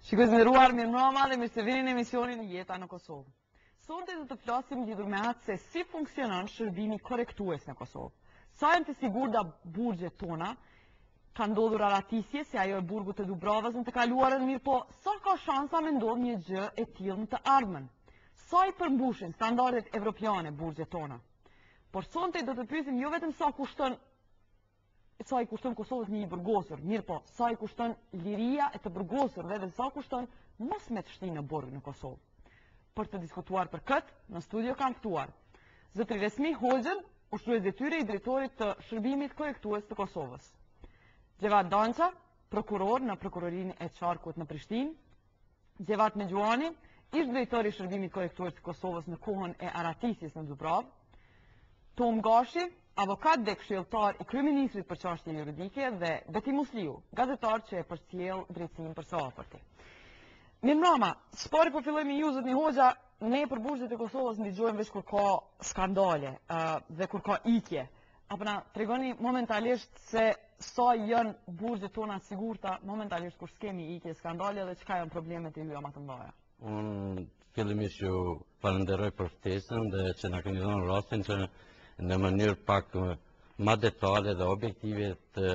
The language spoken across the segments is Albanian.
Shikues nderuar, mirëmbrëma dhe mirë se vini në emisionin Jeta në Kosovë. Sonte do të flasim lidhur me atë se si funksionon shërbimi korrektues në Kosovë. Sa janë të sigurta burgjet tona, ka ndodhur aratisje si ajo e burgut të Dubrovës në të kaluarën, mirë po sa ka shansa me ndodh një gjë e tillë në të ardhmen? Sa i përmbushin standardet evropiane burgjet tona? Por sonte do të pyesim jo vetëm sa i kushton Kosovës një burgosur, mirë po, sa i kushton liria e të burgosurve dhe sa kushton mos me të shti në burg në Kosovë. Për të diskutuar për këtë, në studio kam ftuar zotrin Resmi Hoxhën, ushtrues detyre i drejtorit të shërbimit korrektues të Kosovës. Gjevat Dança, prokuror në prokurorinë e Qarkut në Prishtinë. Gjevat Megjuani, ish drejtori i shërbimit korrektues të Kosovës në kohën e aratisjes në Dubrovë. Tom Gashi, avokat dhe këshilltar i kryeministrit për çështje juridike, dhe Beti Musliu, gazetar që e përcjell drejtsinë për së afërti. Mirëmbrëma, spori po filloj me ju zotni Hoxha, ne për burgjet e Kosovës ndigjojmë veç kur ka skandale dhe kur ka ikje. Apo na tregoni momentalisht se sa janë burgjet tona sigurta momentalisht kur s'kemi ikje, skandale dhe çka janë problemet e juaja më të mëdha. Unë fillimisht ju falenderoj për ftesën dhe që na keni dhënë rastin që në mënyrë pak më detale dhe objektive të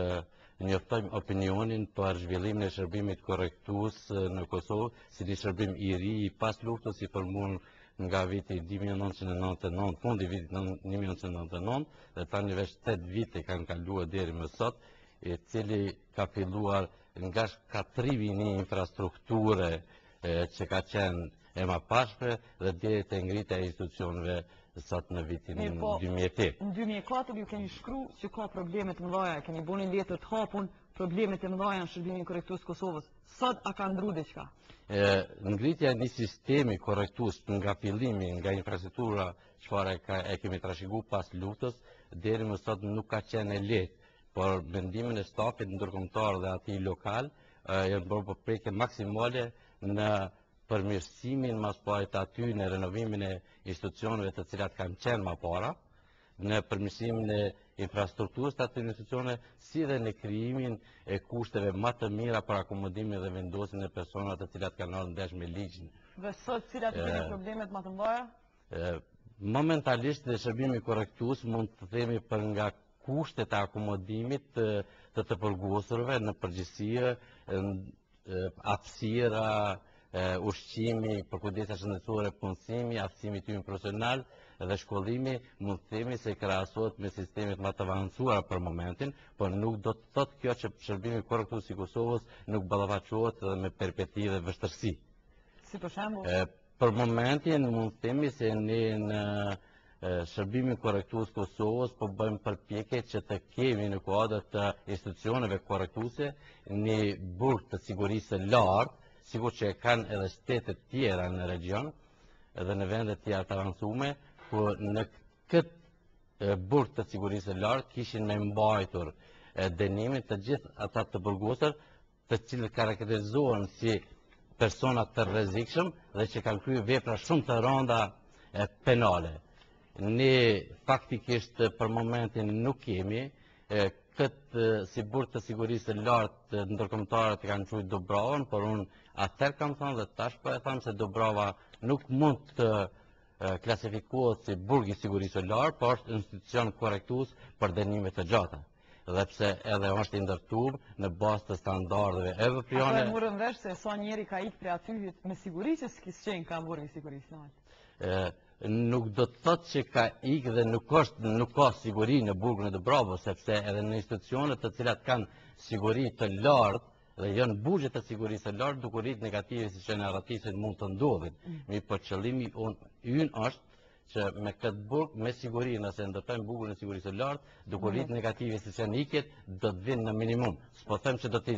njoftojmë opinionin për zhvillimin e shërbimit korrektues në Kosovë, si një shërbim i ri i pas luftës i formuar nga viti 1999, fundi vitit 1999, dhe tani veç 8 vite kanë kaluar deri më sot, i cili ka filluar nga shkatrimi një infrastrukture që ka qenë e mapashme dhe deri te ngritja e institucioneve sot në vitin 2008. Në 2004 ju keni shkru që ka probleme të mëdha, keni bënë letër të hapun, problemet e mëdha në shërbimin korrektues Kosovës. Sot a ka ndru diçka? Ngritja e një sistemi korrektues nga fillimi, nga infrastruktura çfarë e kemi trashëguar pas luftës, deri më sot nuk ka qenë e lehtë, por mendimin e stafit ndërkombëtar dhe atij lokal janë bërë përpjekje maksimale në përmirësimin mas pari të aty, në renovimin e institucioneve të cilat kanë qenë më para, në përmirësimin e infrastrukturës të aty institucione, si dhe në krijimin e kushteve më të mira për akomodimin dhe vendosjen e personave të cilat kanë ardhur ndesh me ligjin. Dhe sot cilat janë problemet më të mëdha? Momentalisht dhe shërbimi korrektues mund të themi për nga kushtet e akomodimit të përgosurve në përgjithësi, aftësira, ushqimi, përkujdesja shëndetësore, punësimi, aftësimi i tyre profesional dhe shkollimi, mund të themi se krahasohet me sistemet më të avancuara për momentin, por nuk do të thotë kjo që shërbimi korrektues i Kosovës nuk ballafaqohet edhe me perspektive dhe vështirësi. Si për shembull? Për momentin mund të themi se ne në shërbimin korrektues Kosovës po bëjmë përpjekje që të kemi në kuadër të institucioneve korrektuese një burg të sigurisë së lartë, sigur që kanë edhe shtetet tjera në region edhe në vendet tjera të avancume, ku në këtë burg të sigurisë së lartë kishin me mbajtur dënimin të gjithë ata të burgosur, të cilët karakterizohen si persona të rrezikshëm dhe që kanë kryer vepra shumë të rënda penale. Ne faktikisht për momentin nuk kemi këtë si burg të sigurisë së lartë ndërkombëtare të kanë quajtur Dubrovën, por unë atëherë kam thënë dhe tash po e them se Dubrova nuk mund të klasifikohet si burg i sigurisë së lartë, por është institucion korrektues për dënime të gjata. Dhe pse edhe është i ndërtuar në bazë të standardeve evropiane. Apo e morën vesh se sa njeri ka ikë prej aty me siguri që s'kis qenë ka burg i sigurisë së lartë. Nuk do të thotë që ka ikë dhe nuk ka siguri në burgun e Dubrovës, sepse edhe në institucione të cilat kanë siguri të lartë dhe janë burgje të sigurisë së lartë, dukuritë negative si që në aratisjen mund të ndodhin. Por qëllimi ynë është që me këtë burg, me siguri, nëse ndërtojmë burgun e sigurisë së lartë, dukuritë negative si që në ikjet do të vinë në minimum. S'po them që do t'i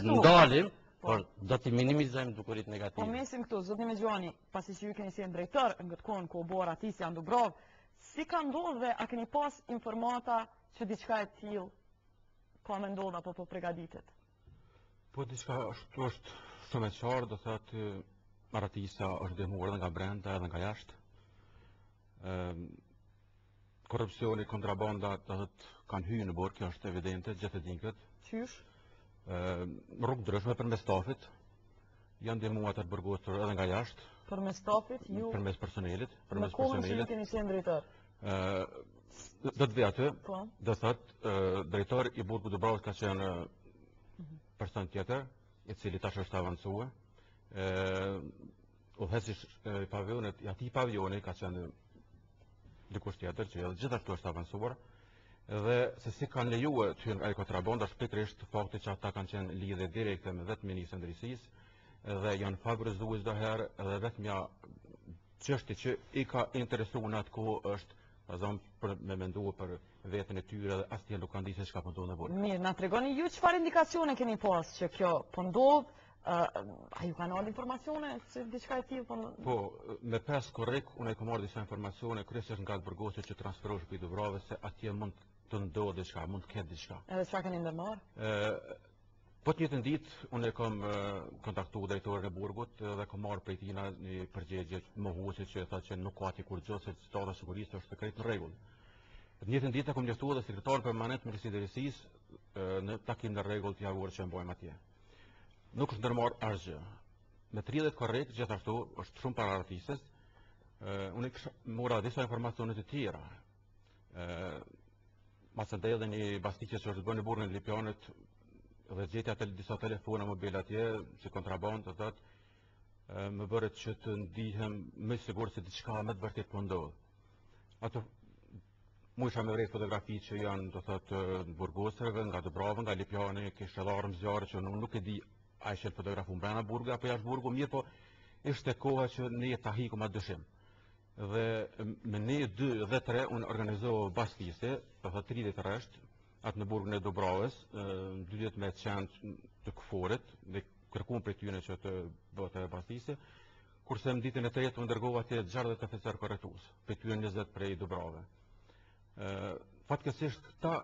ndalim, por do t'i minimizojmë dukuritë negative. Po mesim këtu, zotni Megjuani, pasi që ju keni qenë drejtor në këtë kohën ku u bë aratisja në Dubrovë, si ka ndodhur dhe a keni pas informata që diçka e tillë ka me ndodhur apo po përgatitet? Po diçka është shumë e qartë, do thotë aratisja është dëmuar edhe nga brenda edhe nga jashtë. Korrupsioni, kontrabanda, do thotë kanë hyrë në burg, kjo është evidente, gjithë e dinë këtë. Qysh? Rrugë ndryshme përmes stafit, janë ndihmuar të burgosur edhe nga jashtë, Përmes stafit, ju përmes personelit, në kohën që ju keni qenë drejtor. Do të vi aty, Po. do thotë drejtori i burgut Dubrovës ka qenë person tjetër, i cili tash është avancuar. Udhëheci i pavionit, ati pavioni ka qenë dikush tjetër që edhe gjithashtu është avancuar. Dhe se si kanë lejuar të hyjnë ai kontrabanda pikërisht fakti që ata kanë qenë lidhje direkte me vetë ministrin e drejtësisë dhe janë favorizuar çdo herë dhe vetëm çështja që i ka interesuar në atë kohë është për me menduar për veten e tyre dhe asnjë nuk kanë ditë se çka po ndodh në burg. Mirë, na tregoni ju çfarë indikacione keni pas që kjo po ndodh? A ju kanë ardhur informacione se diçka e tillë po ndodh? Po, me pas korrek unë kam marrë disa informacione kryesisht nga burgosi që transferohesh për Dubrovë se atje mund të ndodhë diçka, mund të ketë diçka. Edhe çfarë keni ndërmarrë? Po të njëjtën ditë unë kam kontaktuar drejtorin e burgut dhe kam marrë prej tij një përgjigje mohuese që thotë që nuk ka aty kur gjë se stata e sigurisë është krejt në rregull. Të njëjtën ditë kam njoftuar edhe sekretarin permanent të Ministrisë së Drejtësisë në takim në rregull të javor që mbojmë atje. Nuk është ndërmarrë asgjë. Me 30 korrekt gjithashtu është shumë pararatitës. Unë mora disa informacione të tjera. Masandej edhe një bastikje që është bënë në burgun e Lipjanit dhe gjetja disa telefona mobile atje, si kontraband të thotë, më bëret që të ndihem më sigurt se diçka më të vërtet po ndodh. Ato mu isha me vrejt fotografi që janë të thotë burgosërve, nga Dubrava, nga Lipjani, kishte dharëm zjarë që nuk e di a ishe fotografu mbrana burgu apo jashtë burgu, mirë po ishte koha që ne ta hikum atë dyshim. Dhe me ne 2 dhe 3 unë organizohë bastise, të thotë 30 rresht, atë në burgun e Dubravës, 12 me qenë të këforit, dhe kërkuan për tyne që të bëtë bastise, kurse në ditën e tretë unë dërgova atje 60 oficer korrektues, për tyne 20 prej Dubrave. Fatkesisht këta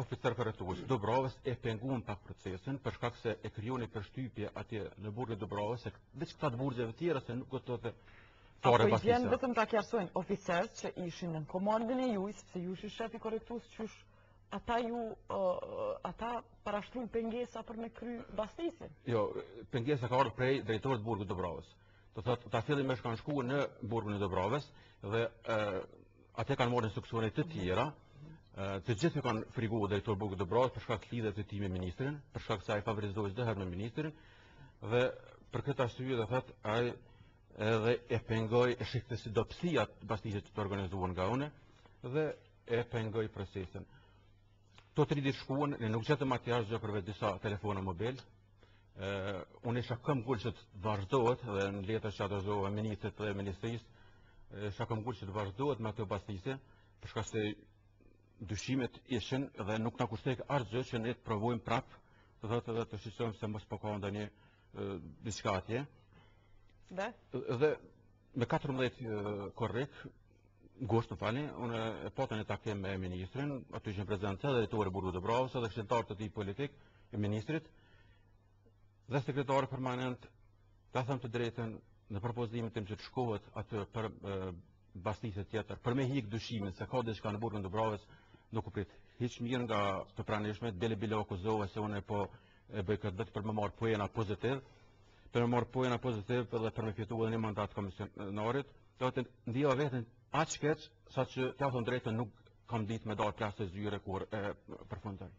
oficer korrektues Dubravës e penguan pak procesin për shkak se e krijoni përshtypje atje në burgun e Dubravës se veç këta të burgjeve tjera se nuk do të Apo i vjen vetëm ta qartësojnë oficerët që ishin në komandën e juaj, sepse ju ishi shefi korrektues, qysh ata parashtrujnë pengesa për me kry bastisin? Jo, pengesa ka ardhur prej drejtorit të burgut të Dubravës. Do thotë ta fillim me kanë shkuar në burgun e Dubravës dhe atë kanë marrë instruksione të tjera. Të gjithë kanë friguar drejtori i burgut të Dubravës për shkak të lidhjes të tij me ministrin, për shkak se ai favorizoi çdo herë me ministrin dhe për këtë arsye do thotë ai edhe e pengoj e shikte si dopsia bastisë që të organizuan nga une dhe e pengoj procesin. To 3 ditë shkuan, ne nuk gjetëm atje asgjë përveç disa telefona mobil. Unë isha këmbgul që të vazhdohet dhe në letër që adresova ministrit dhe ministrisë, isha këmbgul që të vazhdohet me ato bastise, për shkak se dyshimet ishin dhe nuk na kushtoi asgjë që ne të provojmë prapë, të thotë edhe të shqetësojmë se mos po ka ndonjë diçka atje. Dhe me 14 korrek, gosht në falni, unë e patën e takim me ministrin, aty ishin prezente edhe drejtori i burgut të Dubravës edhe këshilltar të tij politik e ministrit dhe sekretari permanent, ta them të drejtën, në propozimin tim që të shkohet atë për bastise tjetër, për me hik dyshimin se ka diçka në burgun të Dubravës, nuk u prit hiç mirë nga të pranishme, dele bile akuzohet se unë po e bëj këtë vetë për me marrë pojena pozitiv. Për me marrë pojena pozitiv dhe për me fitu edhe një mandat komisionarit, do të ndjeva veten aq keq sa që t'ja thon drejtën nuk kam ditë me dalë plasë zyre kur e përfundoj.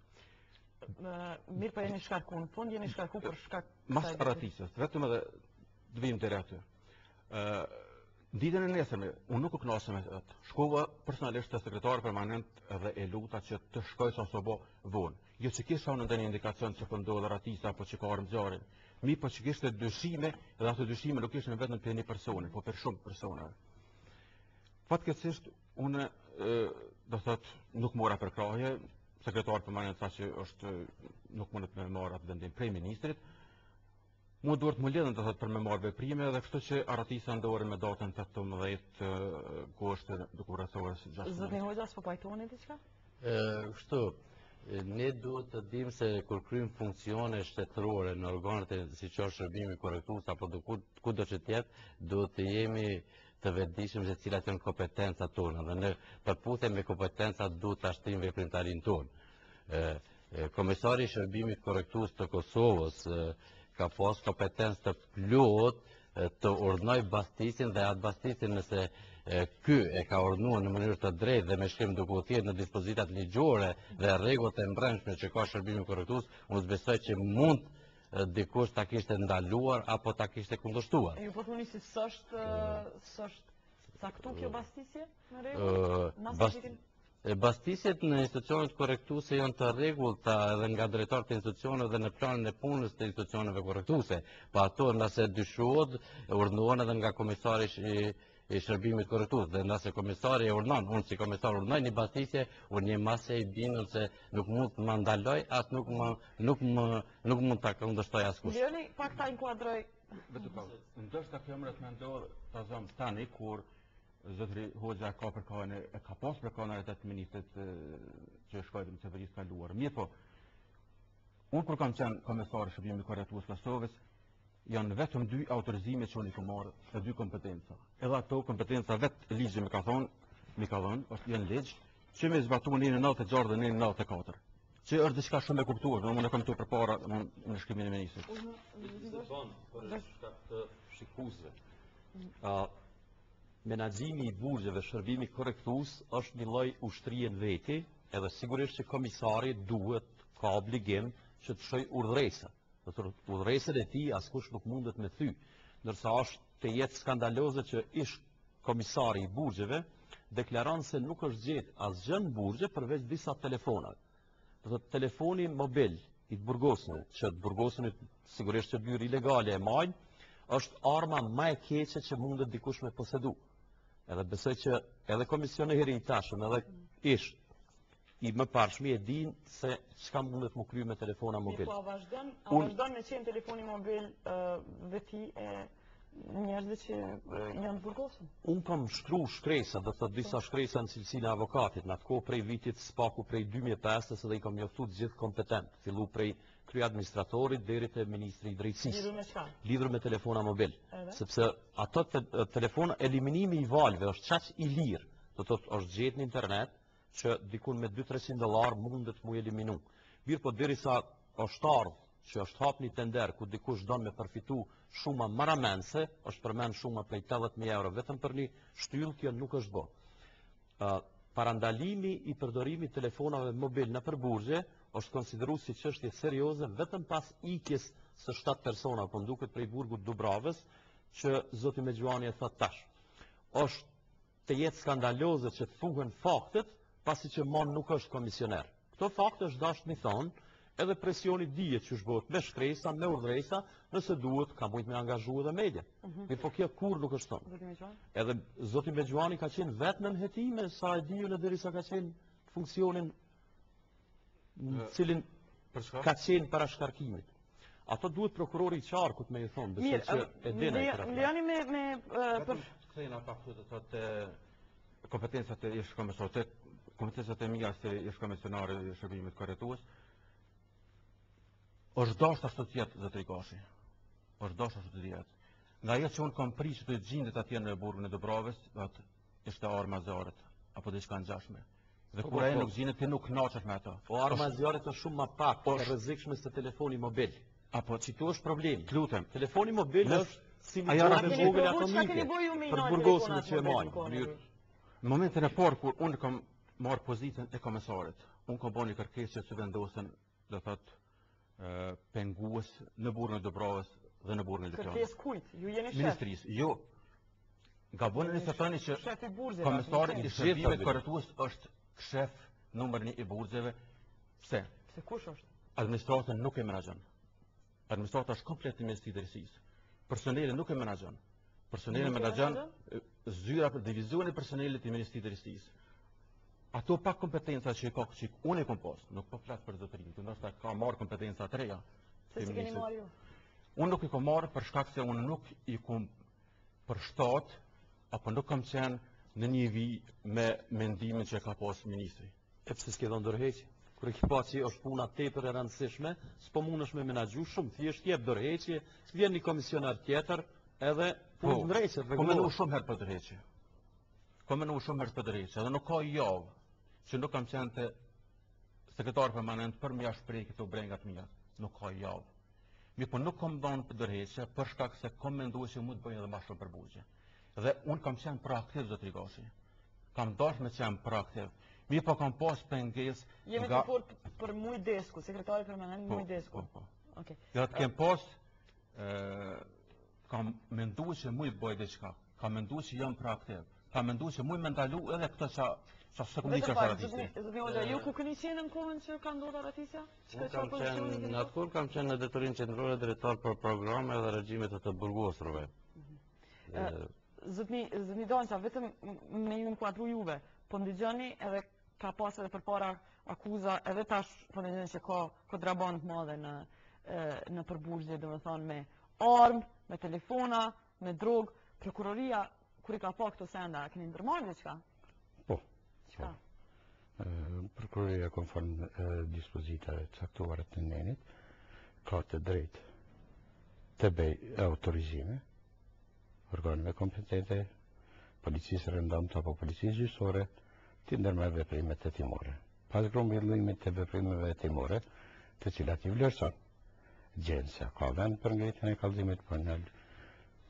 Mirë po jeni shkarku në fund, jeni shkarku për shkak mas ratisës, vetëm edhe të vim deri aty. Ditën e nesërme, unë nuk u knasem me atë. Shkova personalisht te sekretari permanent dhe e luta që të shkoj sa sobo vonë. Jo që kisha në ndonjë indikacion që po ndodhe ratisa apo që ka armë zjarri. Mi po që kishte dyshime dhe ato dyshime nuk ishin vetëm për një personi, po për shumë persona. Fatkeqësisht unë do thotë nuk mora përkrahje, sekretari permanent tha që nuk mundet me marrë atë vendim prej ministrit. Mu duhet më lidhen do thotë për me marrë veprime dhe kështu që arratisa ndore me datën 18 gusht duke rrethore 6. Zotni Hoxha, s'po pajtoni diçka? Kështu, ne duhet të dim se kur kryjmë funksione shtetërore në organet e si që është shërbimi korrektues apo kudo që tjetë, duhet të jemi të vetëdijshëm se cilat janë kompetencat tona dhe në përputhje me kompetencat duhet të ashtrim veprimtarin tonë. Komesari i shërbimit korrektues të Kosovës ka pas kompetencë të plot të urdhnoj bastisin dhe atë bastisin nëse ky e ka urdhnuar në mënyrë të drejtë dhe me shkrim duke u thirrë në dispozitat ligjore dhe rregullat e brendshme që ka shërbimi korrektues, unë besoj që mund dikush ta kishte ndaluar apo ta kishte kundërshtuar. Ju po thoni se s'është saktu kjo bastisje në rregull? Bastisjet në institucionet korrektuese janë të rregullta edhe nga drejtorët e institucioneve dhe në planin e punës të institucioneve korrektuese. Pa ato nëse dyshohet, urdhënohen edhe nga komisari i shërbimit korrektues dhe nëse komisari e urdhnon, unë si komisar urdhnoj një bastisje, unë një masë e bindur se nuk mund të më ndaloj, as nuk mund ta kundërshtoj askush. Lëni pak ta inkuadroj. Ndoshta kjo më mendoj ta zëm tani kur Zotri Hoxha ka pas përkone e të ministrit që shkojtë në qeverisë kaluar. Mirë po, unë kur kam qenë komesar shërbimit korrektues Kosovës, janë vetëm 2 autorizime që unë i kam marrë dhe 2 kompetenca. Edhe ato kompetenca vetë ligji mi ka dhënë, është janë ligj, që me zbatu një në 96 dhe një në 94. Që është diçka shumë e kuptuar, dhe unë e kam këtu përpara në shkrimin e ministrit. Për shkak të shikuesve. Menaxhimi i burgjeve shërbimi korrektues është një lloj ushtrie në veti, edhe sigurisht që komisari duhet ka obligim që të shojë urdhëresa. Do të thotë urdhëresat e tij askush nuk mundet me thy, ndërsa është të jetë skandaloze që ish komisari i burgjeve deklaron se nuk është gjetë asgjë në burgje përveç disa telefonave. Do të thotë telefoni mobil i të burgosunit, që të burgosunit sigurisht që byrë ilegale e majnë, është arma më e keqe që mundet dikush me posedu. Edhe besoj që edhe komisioneri i tashëm, edhe ish i më parshmi e din se çka mundet më kry me telefona mobil. Po a vazhdon me qenë telefoni mobil veti e njerëzve që janë burgosur? Unë kam shtru shkresa, do të thotë disa shkresa në cilësinë e avokatit, në atë kohë prej vitit spaku prej 2005 dhe i kam njoftu të gjithë kompetent, fillu prej kryeadministratorit deri te ministri i drejtësisë. Lidhur me çka? Lidhur me telefona mobil. Sepse ato telefona eliminimi i valve është çaq i lirë, do të thotë është gjetë në internet që dikun me $200-300 mundet mu eliminu. Mirë po derisa është ardhur që është hap një tender ku dikush don me përfitu shuma maramense, është përmend shuma prej 80.000 euro vetëm për një shtyllë, kjo nuk është bë. Parandalimi i përdorimit telefonave mobil në përburgje është konsideruar si çështje serioze vetëm pas ikjes së 7 persona, po nduket prej burgut Dubravës, që zoti Mexhuani e thot tash. Është të jetë skandaloze që të thuhen faktet, pasi që mon nuk është komisioner. Këto fakte është dashur mi thonë, edhe presioni dihet që shbohet me shkresa, me urdhresa, nëse duhet ka mujt me angazhu edhe media. Mirë po kjo kur nuk është thonë. Edhe zoti Mexhuani ka qenë vetë në nëhetime, sa e diju në derisa ka qenë funksionin në cilin ka qenë para shkarkimit. Ato duhet prokurori i qarkut me i thonë, besoj që e dina i tërë. Lejani me... Kthejna pak të kompetencat e ish komisionit, kompetencat e mia se ish komisionar i shërbimit korrektues, është dashur ashtu të jetë zotëri Kashi. Është dashur ashtu të jetë. Nga ajo që unë kam prish të gjendet atje në burgun e Dubravës, atë ishte arma zjarrit apo diçka ngjashme. Dhe kur ai nuk gjendet ti nuk kënaqesh me ato. Po arma zjarrit është shumë më pak e rrezikshme se telefoni mobil. Apo që tu është problem. Lutem. Telefoni mobil është si një vogël atomike për burgosin që e marrin. Në momentin e parë kur unë kam marrë pozitën e komisarit, unë kam bënë një kërkesë që vendosen, do thotë, pengues në burgun e Dubravës dhe në burgun e Lëkranit. Kërkesë kujt? Ju jeni shef? Ministrisë. Jo. Gaboni nëse thoni që komisari i shërbimit korrektues është shef numër 1 i burgjeve. Pse? Se kush është? Administrata nuk e menaxhon. Administrata është komplet në Ministri i Drejtësisë. Personeli nuk e menaxhon. Personeli menaxhon zyra për divizioni e personelit i Ministrisë të Drejtësisë. Ato pa kompetenca që ka që unë e kam pas, nuk po flas për zotërinë, ndoshta ka marrë kompetenca të reja. Se si keni marrë ju? Unë nuk i kam marrë për shkak se unë nuk i kam përshtat apo nuk kam qenë në një vijë me mendimin që ka pas ministri. E pse s'ke dhënë dorëheqje? Kur e ke pa që është puna tepër e rëndësishme, s'po mundesh me menaxhu shumë, thjesht jep dorëheqje, vjen një komisioner tjetër, edhe punë ndrejse rregullohet. Po mendoj shumë herë për dorëheqje. Po mendoj shumë herë për dorëheqje, edhe nuk ka javë që nuk kam qenë te sekretar permanent për mja shpreh këto brengat mia. Nuk ka javë. Mi po nuk kam dhënë për dërheqje për shkak se kam menduar se mund të bëjnë edhe më shumë për burgje. Dhe unë kam qenë proaktiv zot Rigashi. Kam dashur me qenë proaktiv. Mi po kam pas pengesë. Jemi të fort për Mujdesku, sekretari permanent Mujdesku. Po. Okej. Ja të kem pas kam menduar se mund të bëj diçka. Kam menduar se jam proaktiv. Kam menduar se mund të ndalu edhe këtë sa komunikë çfarë. Zotni Hoxha, ju ku keni qenë në kohën që ka ndodhur ratisja? Në atë kohë kam qenë në detyrinë qendrore drejtor për programe dhe regjime të burgosurve. Zotni Donqa, vetëm me ju inkuadru juve, po ndëgjoni edhe ka pas edhe përpara akuza, edhe tash po ndëgjoni që ka kontraband madhe në përburgje, domethënë me armë, me telefona, me drogë. Prokuroria kur i ka pa këto senda, keni ndërmarrë diçka? Po. Çka? Prokuroria konform dispozitave caktuara të nenit ka të drejtë të bëj autorizime organeve kompetente, policisë rëndomtë apo policisë gjyqësore të ndërmarrë veprimet hetimore. Pas grumbullimit të veprimeve hetimore, të cilat i vlerëson gjensja ka vend për ngritjen e kallëzimit penal,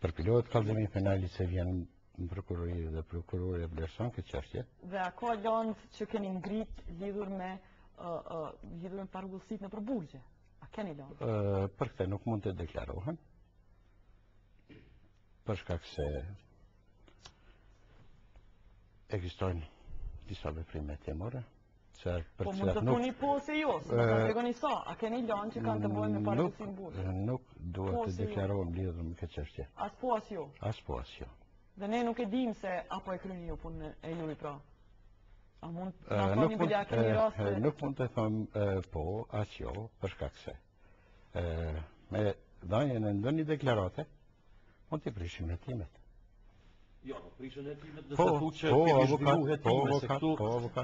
për pilot kallëzimin penal i se vjen në prokurori dhe prokuroria vlerëson këtë çështje. Dhe a ka lëndë që keni ngrit lidhur me parregullësitë në përburgje? A keni lëndë? Për këtë nuk mund të deklarohen, për shkak se ekzistojnë disa veprime hetimore. Po mund të thoni po se jo, se më tregoni sa, a keni lëndë që kanë të bëjnë me parregullësinë në burgje? Nuk duhet të deklarohem lidhur me këtë çështje. As po as jo. As po as jo. Dhe ne nuk e dim se apo e kryeni ju punën e juaj pra. A mund na thoni bile a keni raste? Nuk mund të them po as jo, për shkak se me dhënien e ndonjë deklarate mund të prishim hetimet. Jo, prishën hetimet nëse thuhet që kemi zhvilluar hetime se këtu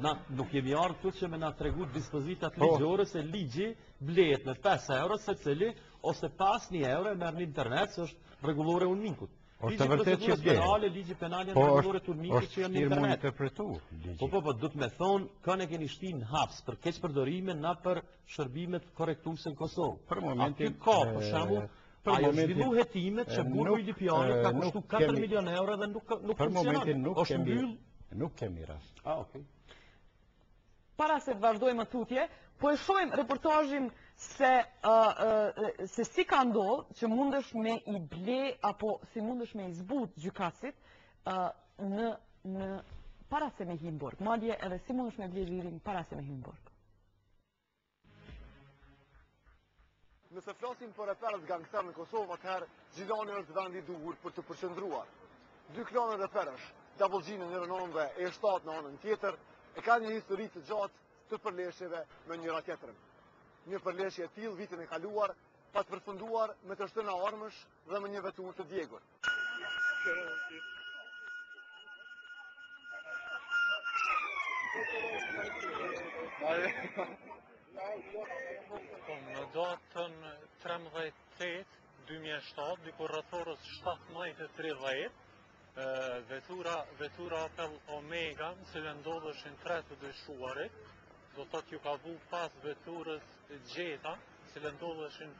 na nuk jemi ardhur këtu që me na tregu dispozitat ligjore se ligji blehet me 5 euro secili ose pas 1 euro merr në internet se është rregullore unikut. Është vërtet që bie. Ligji penal janë rregullore unikut që janë në internet. Interpretu ligji. Po, duhet me thonë, kanë e keni shtinë në haps për keq përdorime na për shërbimet korrektuese në Kosovë. Për momentin ka, për shembull, ajo zhvillu hetimet që burgu i Lipjanit ka kushtu 4 milion euro dhe nuk për momentin nuk kemi rast. Okej. Para se të vazhdojmë tutje, po e shohim reportazhin se si ka ndodhur që mundesh me i ble apo si mundesh me i zbut gjykatësit në para se me hyrë në burg. Madje edhe si mundesh me ble lirin para se me hyrë në burg. Nëse flasim për reperët gangster në Kosovë, atëherë Gjilani është vendi i duhur për të përqendruar. 2 klanet reperësh, Double G në njërin anë dhe E7 në anën tjetër, e ka një histori të gjatë të përleshjeve me njëra tjetrën. Një përleshje e tillë vitin e kaluar pa të përfunduar me të shtëna armësh dhe me një vetur të djegur. Në datën 13/8/2007, dikur rreth orës 17:30, vetura Opel Omega, në cilën ndodheshin 3 të dyshuarit, do thotë ju ka vu pas veturës Gjeta, në cilën ndodheshin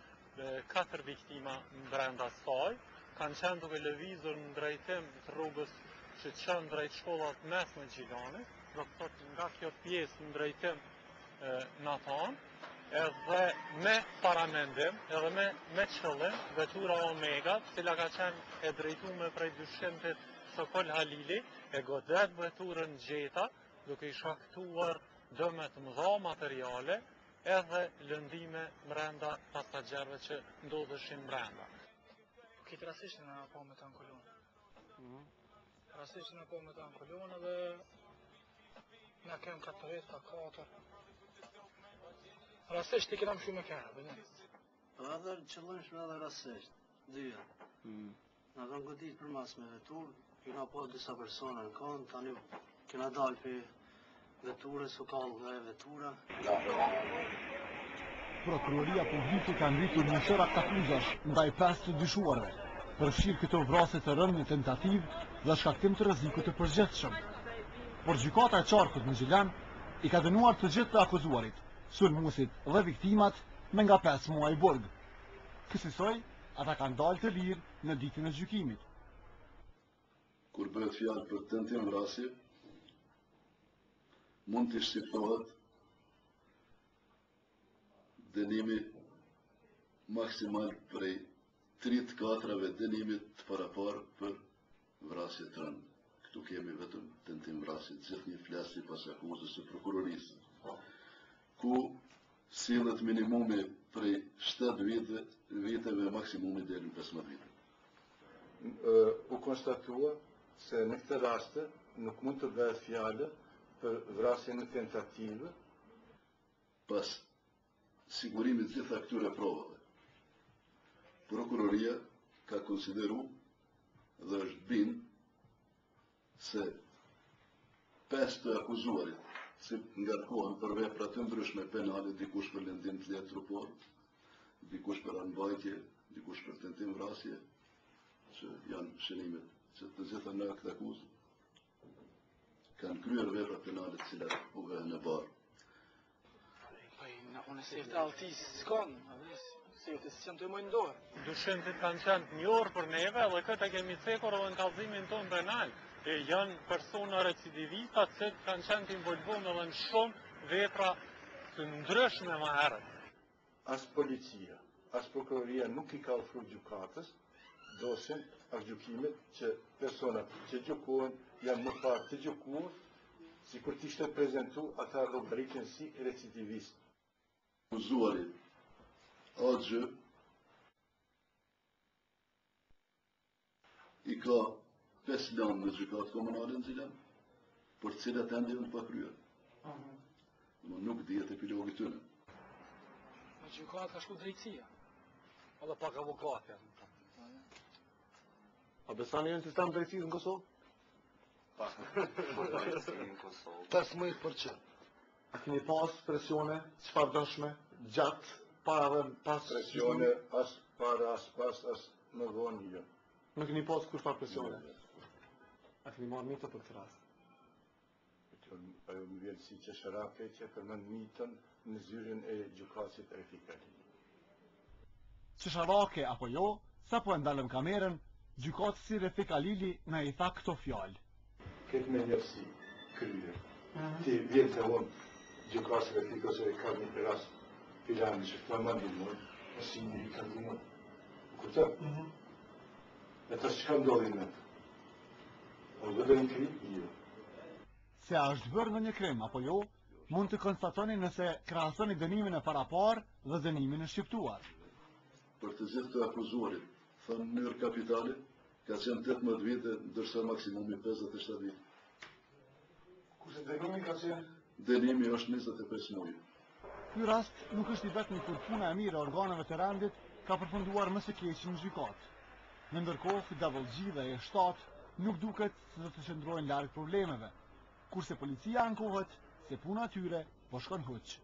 4 viktima brenda saj, kanë qenë duke lëvizur në drejtim të rrugës që çon drejt shkollat mesme Gjilanit, do thotë nga kjo pjesë në drejtim Natan, edhe me paramendim, edhe me qëllim, vetura Omega, cila ka qenë e drejtuar prej dyshimtit Sokol Halili, e godet veturën Gjeta, duke i shkaktuar dëme të mëdha materiale, edhe lëndime mbrenda pasagjerëve që ndodheshin brenda. Këtë rasisht në po me të ankullon. Rasisht në po me të ankullon edhe në kem 4 ka 4. Rasisht i këram shumë e kërë, bëjnë. Edhe qëllëshme edhe rasisht, dyja. Në kanë godit për mas me vetur, kena po disa persona në kanë, tani kena dalë për veturës, u kallë dhe vetura. Prokuroria publike ka ngritur një shërat akuzash ndaj 5 të dyshuarve, përfshirë këto vrasje të rënë në tentativë dhe shkaktim të rrezikut të përgjithshëm. Por gjykata e qarkut në Gjilan i ka dënuar të gjithë të akuzuarit, sulmuesit dhe viktimat me nga 5 muaj burg. Kësaj, ata kanë dalë të lirë në ditën e gjykimit. Kur bëhet fjalë për tentim vrasje, mund të shqiptohet dënimi maksimal prej 3-4 dënimit të paraparë për vrasje të rënë. Këtu kemi vetëm tentim vrasje, gjithë një flas sipas akuzës së prokurorisë, ku sillet minimumi prej 7 viteve maksimumi deri në 15 vite. U konstatua se në këtë raste nuk mund të bëhet fjallë për vrasje në tentativë. Pas sigurimit gjitha këtyre provave, prokuroria ka konsideru dhe është bind se 5 të akuzuarit si ngarkohen për vepra të ndryshme penale, dikush për lëndim të letë trupor, dikush për anëmbajtje, dikush për tentim vrasje, që janë shënimet që të gjitha në këtë akuzë kanë kryer vepra penale të cilat u vëhen në barë. Unë se të altis s'kon, se të s'jam të mojnë dorë. Dyshimtit kanë qenë të njohur për neve dhe këtë e kemi cekur edhe në kallëzimin tonë penal. Janë persona recidivista që kanë qenë të involvuar edhe në shumë vepra të ndryshme më herët. As policia, as prokuroria nuk i ka ofruar gjykatës dosjen as gjykimet që personat që gjykohen janë më parë të gjykuar, sikur të ishte prezantu ata llogaritën si recidivist. Akuzuarit Axhë i ka 5 lanë në gjykatë komunale në Zilan, për cilat ende janë pa kryer. Nuk dihet epilogi tyre. Në gjykatë ka shku drejtësia, edhe pak avokatja. A besani në sistem drejtësisë në Kosovë? Pak drejtësi në Kosovë. 15%. A keni pas presione, çfarë dëshme, gjatë, para dhe pas presione, as para, as pas, as më vonë jo. Nuk keni pas kurfar presione? A keni marrë mito për këtë rast? Ajo më vjen si qesharake që përmend mitën në zyrën e gjykatësit Refik Ali. Qesharake apo jo, sa po e ndalëm kamerën, gjykatësi Refik Alili na i tha këto fjalë. Këtë me njërsi kryer. Ti vjen të unë gjykatësi Refik ose ka një rast filani që të më ndimur, si një i ka ndimur. Këtë? E të që ka ndodhin me të? O dhe një kri? Jo. Se a është bërë në një krim apo jo, mund të konstatoni nëse krahasoni dënimin e parapar dhe dënimin e shqiptuar. Për të gjithë të akuzuarit, thënë në mënyrë kapitale, ka qenë 18 vite, ndërsa maksimumi 57 vite. Kurse dënimi ka qenë? Dënimi është 25 muaj. Ky rast nuk është i vetmi kur puna e mirë e organeve të rendit ka përfunduar më së keq në gjykatë. Në ndërkohë, Double G dhe E7 nuk duket se do të qëndrojnë larg problemeve, kurse policia ankohet se puna tyre po shkon huq.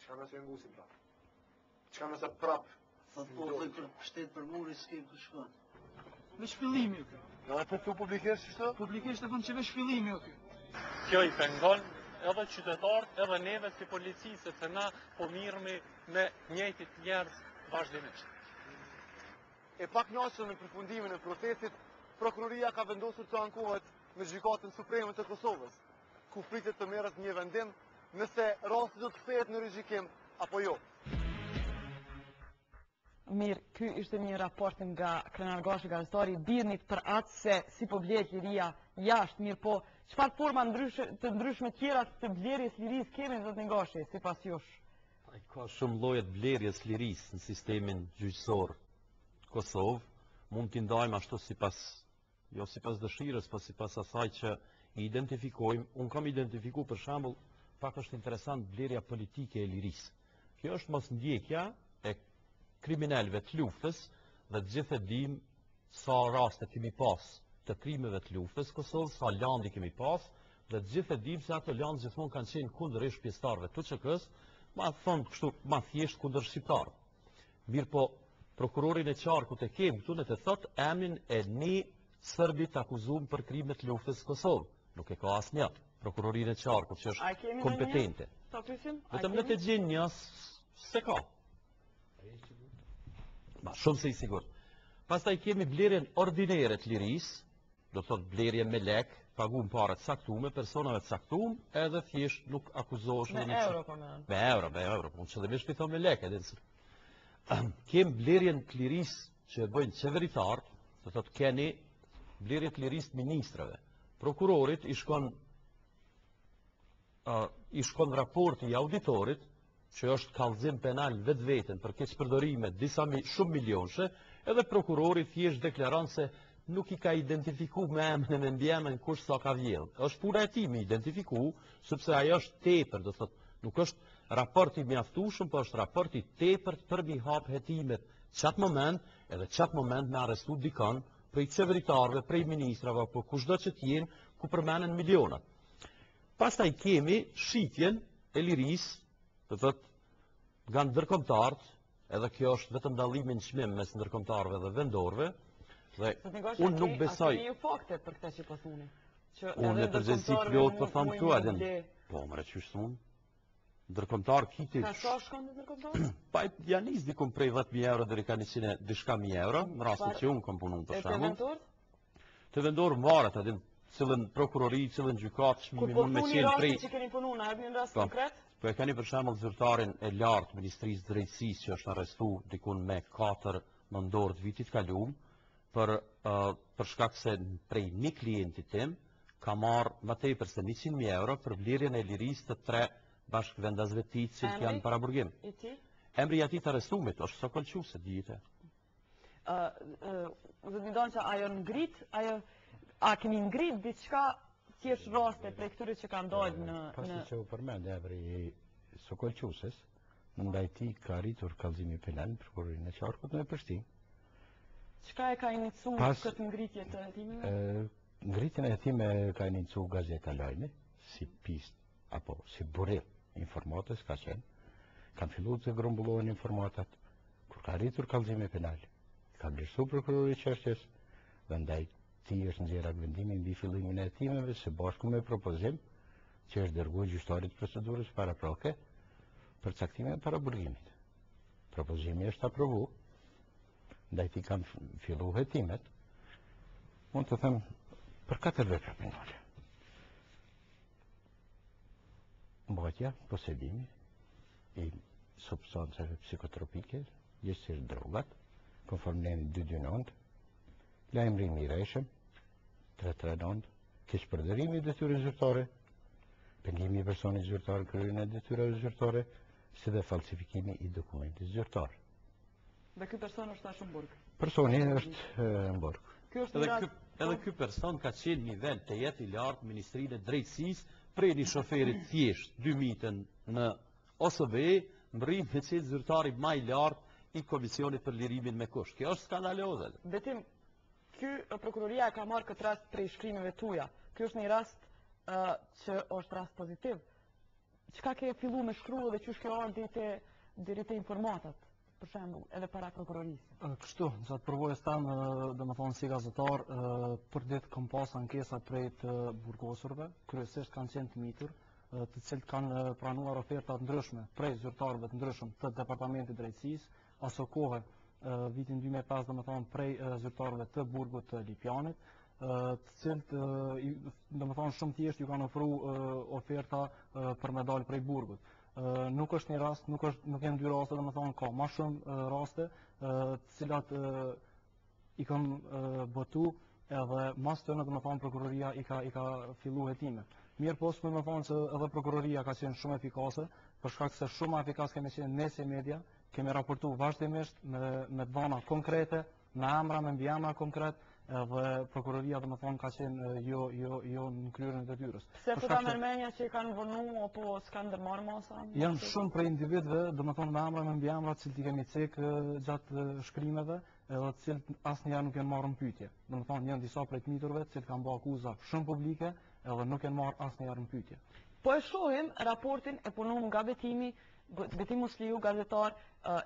Çka më se ngusi prap? Çka më se prap? Thot po dhe për shtetë për muri s'ke për shkon. Me shpillimi o kjo. Ja e përtu publikisht qështë? Publikisht e thënë që me shpillimi o kjo. Kjo i pengon edhe qytetarët edhe neve si polici, sepse na po mirëmi me njëjtit njerëz vazhdimisht. E pak njësën në përfundimin e procesit, prokuroria ka vendosur të ankohet në gjykatën supreme të Kosovës, ku pritet të merret një vendim nëse rasti do të kthehet në rizikim apo jo. Mirë, ky ishte një raport nga Krenargashi Gazetari, birnit për atë se si po blet liria jashtë, mirë po, çfarë forma të ndryshme tjera të blerjes lirisë kemi në Gashi, sipas jush? Ka shumë lloje të blerjes lirisë në sistemin gjyqësor Kosovë, mund t'i ndajmë ashtu jo sipas dëshirës, po sipas asaj që i identifikojmë. Unë kam identifikuar për shembull, pak është interesant blerja politike e lirisë. Kjo është mosndjekja e kriminalëve të luftës dhe të gjithë e dim sa raste kemi pas të krimeve të luftës Kosovë, sa landi kemi pas, dhe të gjithë e dim se ato landë gjithmonë kanë qenë kundërisht pjesëtarëve të TÇK-s, ma thonë kështu ma thjesht kundër shqiptarë. Mirë po, prokurorin e qarkut e kemë këtu në të thotë emrin e një Sërbit akuzuar për krimet luftës Kosovë. Nuk e ka asnjë. Prokurorin e qarkut që është kompetente. Vetëm në të gjenë një se ka. Ma shumë se i sigurt. Pastaj kemi blerjen ordinere të lirisë, do thot blerje me lek, paguam parë të caktuar, personave të caktuar, edhe thjesht nuk akuzohesh me euro po më. Me euro, unë qëllimisht i them me lek, edhe kem blerjen të lirisë që e bëjnë qeveritarët, do thot keni blerje të lirisë të ministrave. Prokurorit i shkon raporti i auditorit, që është kallëzim penal vetveten për keq përdorime disa shumë milionëshe, edhe prokurori thjesht deklaron se nuk i ka identifiku me emrin e me mbjemën kush sa ka vjedhë. Është puna e tij me identifiku, sepse ajo është tepër, do thotë, nuk është raporti mjaftueshëm, por është raporti tepërt për mi hap hetimet çat moment, edhe çat moment me arrestu dikon prej qeveritarëve, prej ministrave apo kushdo që të jenë ku përmenden miliona. Pastaj kemi shitjen e lirisë, do thotë, nga ndërkombëtarët, edhe kjo është vetëm dallimi në çmim mes ndërkombëtarëve dhe vendorëve. Dhe unë nuk besoj. A keni fakte për këtë që po thoni? Unë në përgjithësi plot po them këtu adem. Po më rëqysh thonë. Ndërkombëtar kiti. Ka sa shkon ndërkombëtar? Pa janë nis diku prej 10.000 euro deri ka 100.000 euro, në rastin që unë kam punuar për shembull. Të vendor varet adem cilën prokurori, cilën gjykatë, çmimi mund me qenë prej. Që keni punuar, na jepni një rast konkret? Po e keni për shembull zyrtarin e lartë Ministrisë së Drejtësisë që është arrestuar diku me 4 nëntor të vitit kaluar për shkak se prej një klientit tim ka marrë më tepër se 100.000 euro për vlerjen e lirisë të 3 bashkëvendasve të tij që janë para burgim. Emri i atij të arrestumit është Sokolçuse, dijete. Do të thonë se ajo ngrit, a keni ngrit diçka thjesht raste prej këtyre që kanë dalë në Pasi që u përmend emri i Sokolçuses, ndaj tij ka arritur kallëzimi penal në prokurorinë e Qarkut në Prishtinë. Çka e ka iniciuar këtë ngritje të hetimeve? Ngritjen e hetimeve ka iniciuar Gazeta Lajmi, si pistë apo si burrë informatës ka qenë. Kanë filluar të grumbullohen informatat, kur ka arritur kallëzimi penal. Ka vlerësuar prokurori i çështjes, dhe ndaj tij është nxjerrë vendimi mbi fillimin e hetimeve së bashku me propozim që është dërguar gjyqtarit procedurës paraproke për caktimin e paraburgimit. Propozimi është aprovuar. Ndaj tij kanë filluar hetimet. Mund të them për 4 vepra penale. Mbrojtja, posedimi i substancave psikotropike, gjithsesi drogat, konform normës 229, lajmërimi i rreshëm, 339, keqpërdorimi i detyrës zyrtare, pengimi i personit zyrtar në kryerjen e detyrave zyrtare, si dhe falsifikimi i dokumentit zyrtar. Dhe ky person është tash në burg. Personi është në burg. Edhe ky person ka qenë nivel të jetë i lartë Ministrinë e Drejtësisë, prej një shoferit thjesht 2 mitën në OSB, mbërrim me qenë zyrtari më i lartë i Komisionit për Lirimin me kusht. Kjo është skandaloze. Betim, ky prokuroria ka marrë këtë rast prej shkrimeve tuaja. Ky është një rast që është rast pozitiv. Çka ke filluar me shkruar dhe çu shkruar deri te informatat? Për shembull, edhe para prokurorisë. Kështu, gjatë përvojës tanë, domethënë si gazetar, për ditë kam pas ankesa prej të burgosurve, kryesisht kanë qenë të mitur, të cilët kanë pranuar oferta të ndryshme prej zyrtarëve të ndryshëm të Departamentit Drejtësisë, aso kohë vitin 2005, domethënë prej zyrtarëve të burgut të Lipjanit, të cilët domethënë shumë thjesht ju kanë ofruar oferta për me dalë prej burgut. Nuk është një rast, nuk janë 2 raste, domethënë ka më shumë raste të cilat i kanë botu edhe mas të domethënë prokuroria i ka filluar hetime. Mirë po s'më thonë se edhe prokuroria ka qenë shumë efikase, për shkak se shumë efikas kemi qenë ne si media, kemi raportuar vazhdimisht me dhëna konkrete, me emra, me mbiemra konkret, edhe prokuroria domethënë ka qenë jo në kryerjen e detyrës. Pse këta mërmenja që i kanë vënë apo s'kanë ndërmarrë masa? Janë shumë prej individëve, domethënë me emra, me mbiemra, të cilët i kemi cek gjatë shkrimeve, edhe të cilët asnjëherë nuk janë marrë në pyetje. Domethënë janë disa prej të miturve, të cilët kanë bërë akuza shumë publike, edhe nuk janë marrë asnjëherë në pyetje. Po e shohim raportin e punuar nga Betim Musliu, gazetar,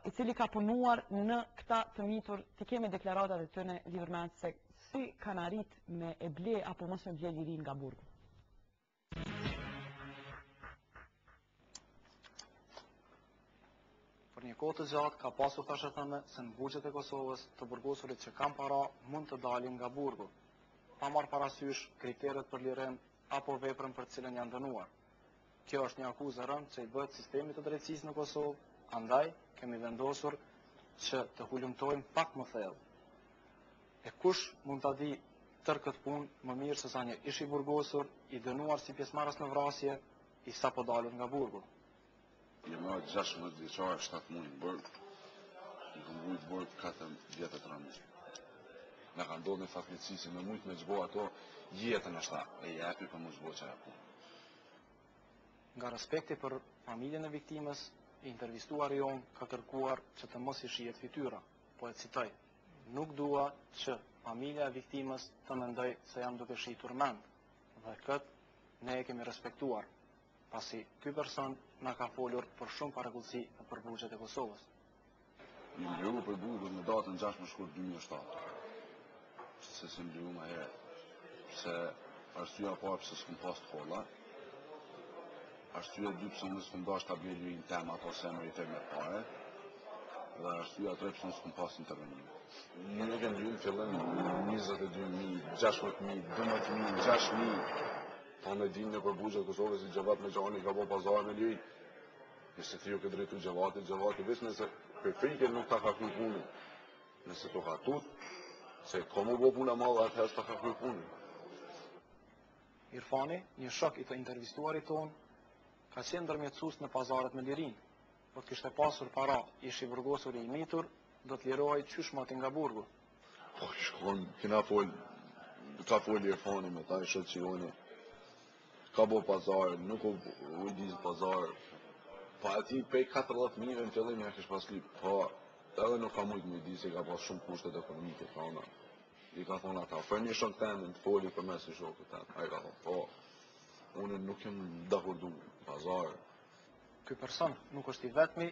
i cili ka punuar në këta të mitur, të kemi deklaratat e tyre lidhur se si kanë arrit me e ble apo mos me ble lirin nga burgu. Për një kohë të gjatë ka pasur thashëthëme se në burgjet e Kosovës të burgosurit që kanë para mund të dalin nga burgu, pa marrë parasysh kriteret për lirim apo veprën për cilën janë dënuar. Kjo është një akuzë e rëndë që i bëhet sistemit të drejtësisë në Kosovë, andaj kemi vendosur që të hulumtojmë pak më thellë. E kush mund ta di tërë këtë punë më mirë se sa një ish i burgosur, i dënuar si pjesëmarrës në vrasje, i sapo dalur nga burgu. Jam 16 vjeçar, 7 muaj në burg. I kam vujt burg 4 vjetë të rëndës. Në ka ndodhë në fatkeqësi se me mujt me zbo ato jetën ashta, e jepi për mu zbo që e punë. Nga respekti për familjen e viktimës, i intervistuar jonë ka kërkuar që të mos i shihet fytyra, po e citoj: "Nuk dua që familja e viktimës të mendoj se jam duke shitur mend." Dhe këtë ne e kemi respektuar, pasi ky person na ka folur për shumë parakullsi për burgjet e Kosovës. Një mblyu për burgun në datën 6 shkurt 2007. Se se mblyu ma herë. Se arsyeja parë pse s'kum pas të holla. Arsyeja dy pse unë s'kum dash ta blej lujin tem ato se meritoj me pare. Dhe arsyeja tre pse s'kum pas intervenim. Unë e kem blyu në fillim 22.000, 16.000, 12.000, 6.000. Ta me dinë në për burgjet e Kosovës i Gjevat me Gjani ka po pazar me ljuj. Nëse ti ju ke drejtu Gjevati veç nëse për frike nuk ta ka kry punën. Nëse të ka tut, se ka mu bo puna madhe atëherë ta ka kry punën. Irfani, një shok i të intervistuarit tonë, ka qenë ndërmjetësues në pazaret me lirin. Po të kishte pasur para, ish i burgosur i mitur, do të lirohej qysh mati nga burgu. Po shkon, ka fol Irfani me ta i shëqironi. Ka bo pazar, nuk u i dizë pazar. Pa ati pej 40.000 në fillim ja kish pas lip. Po edhe nuk ka mujtë me di se ka pas shumë kushtet ekonomike. I ka thonë ata, fër një shok temin të foli për mes i shokët tem. A i ka thonë, po, unë nuk jem dakurdu pazar. Ky person nuk është i vetmi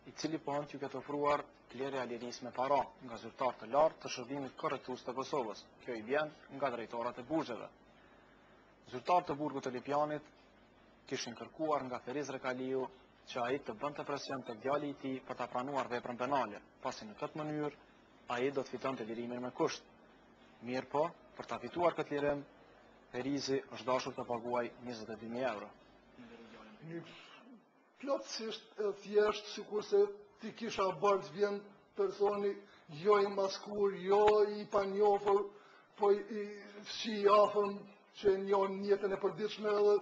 i cili po ënd ju këtë ofruar klerja liris me para nga zyrtar të lartë të shërbimit korrektues të Kosovës. Kjo i vjen nga drejtorat e burgjeve. Zyrtar të burgut të Lipjanit kishin kërkuar nga Feriz Rekaliu që ai të bënte presion tek djali i tij për ta pranuar veprën penale, pasi në këtë mënyrë ai do të fitonte lirimin me kusht. Mirë po, për ta fituar këtë lirim, Ferizi është dashur të paguaj 22.000 euro. Një plotësisht e thjesht, sikurse ti kisha bardh vjen personi jo i maskur, jo i panjohur, po i fshi i afërm që njohin jetën e përditshme edhe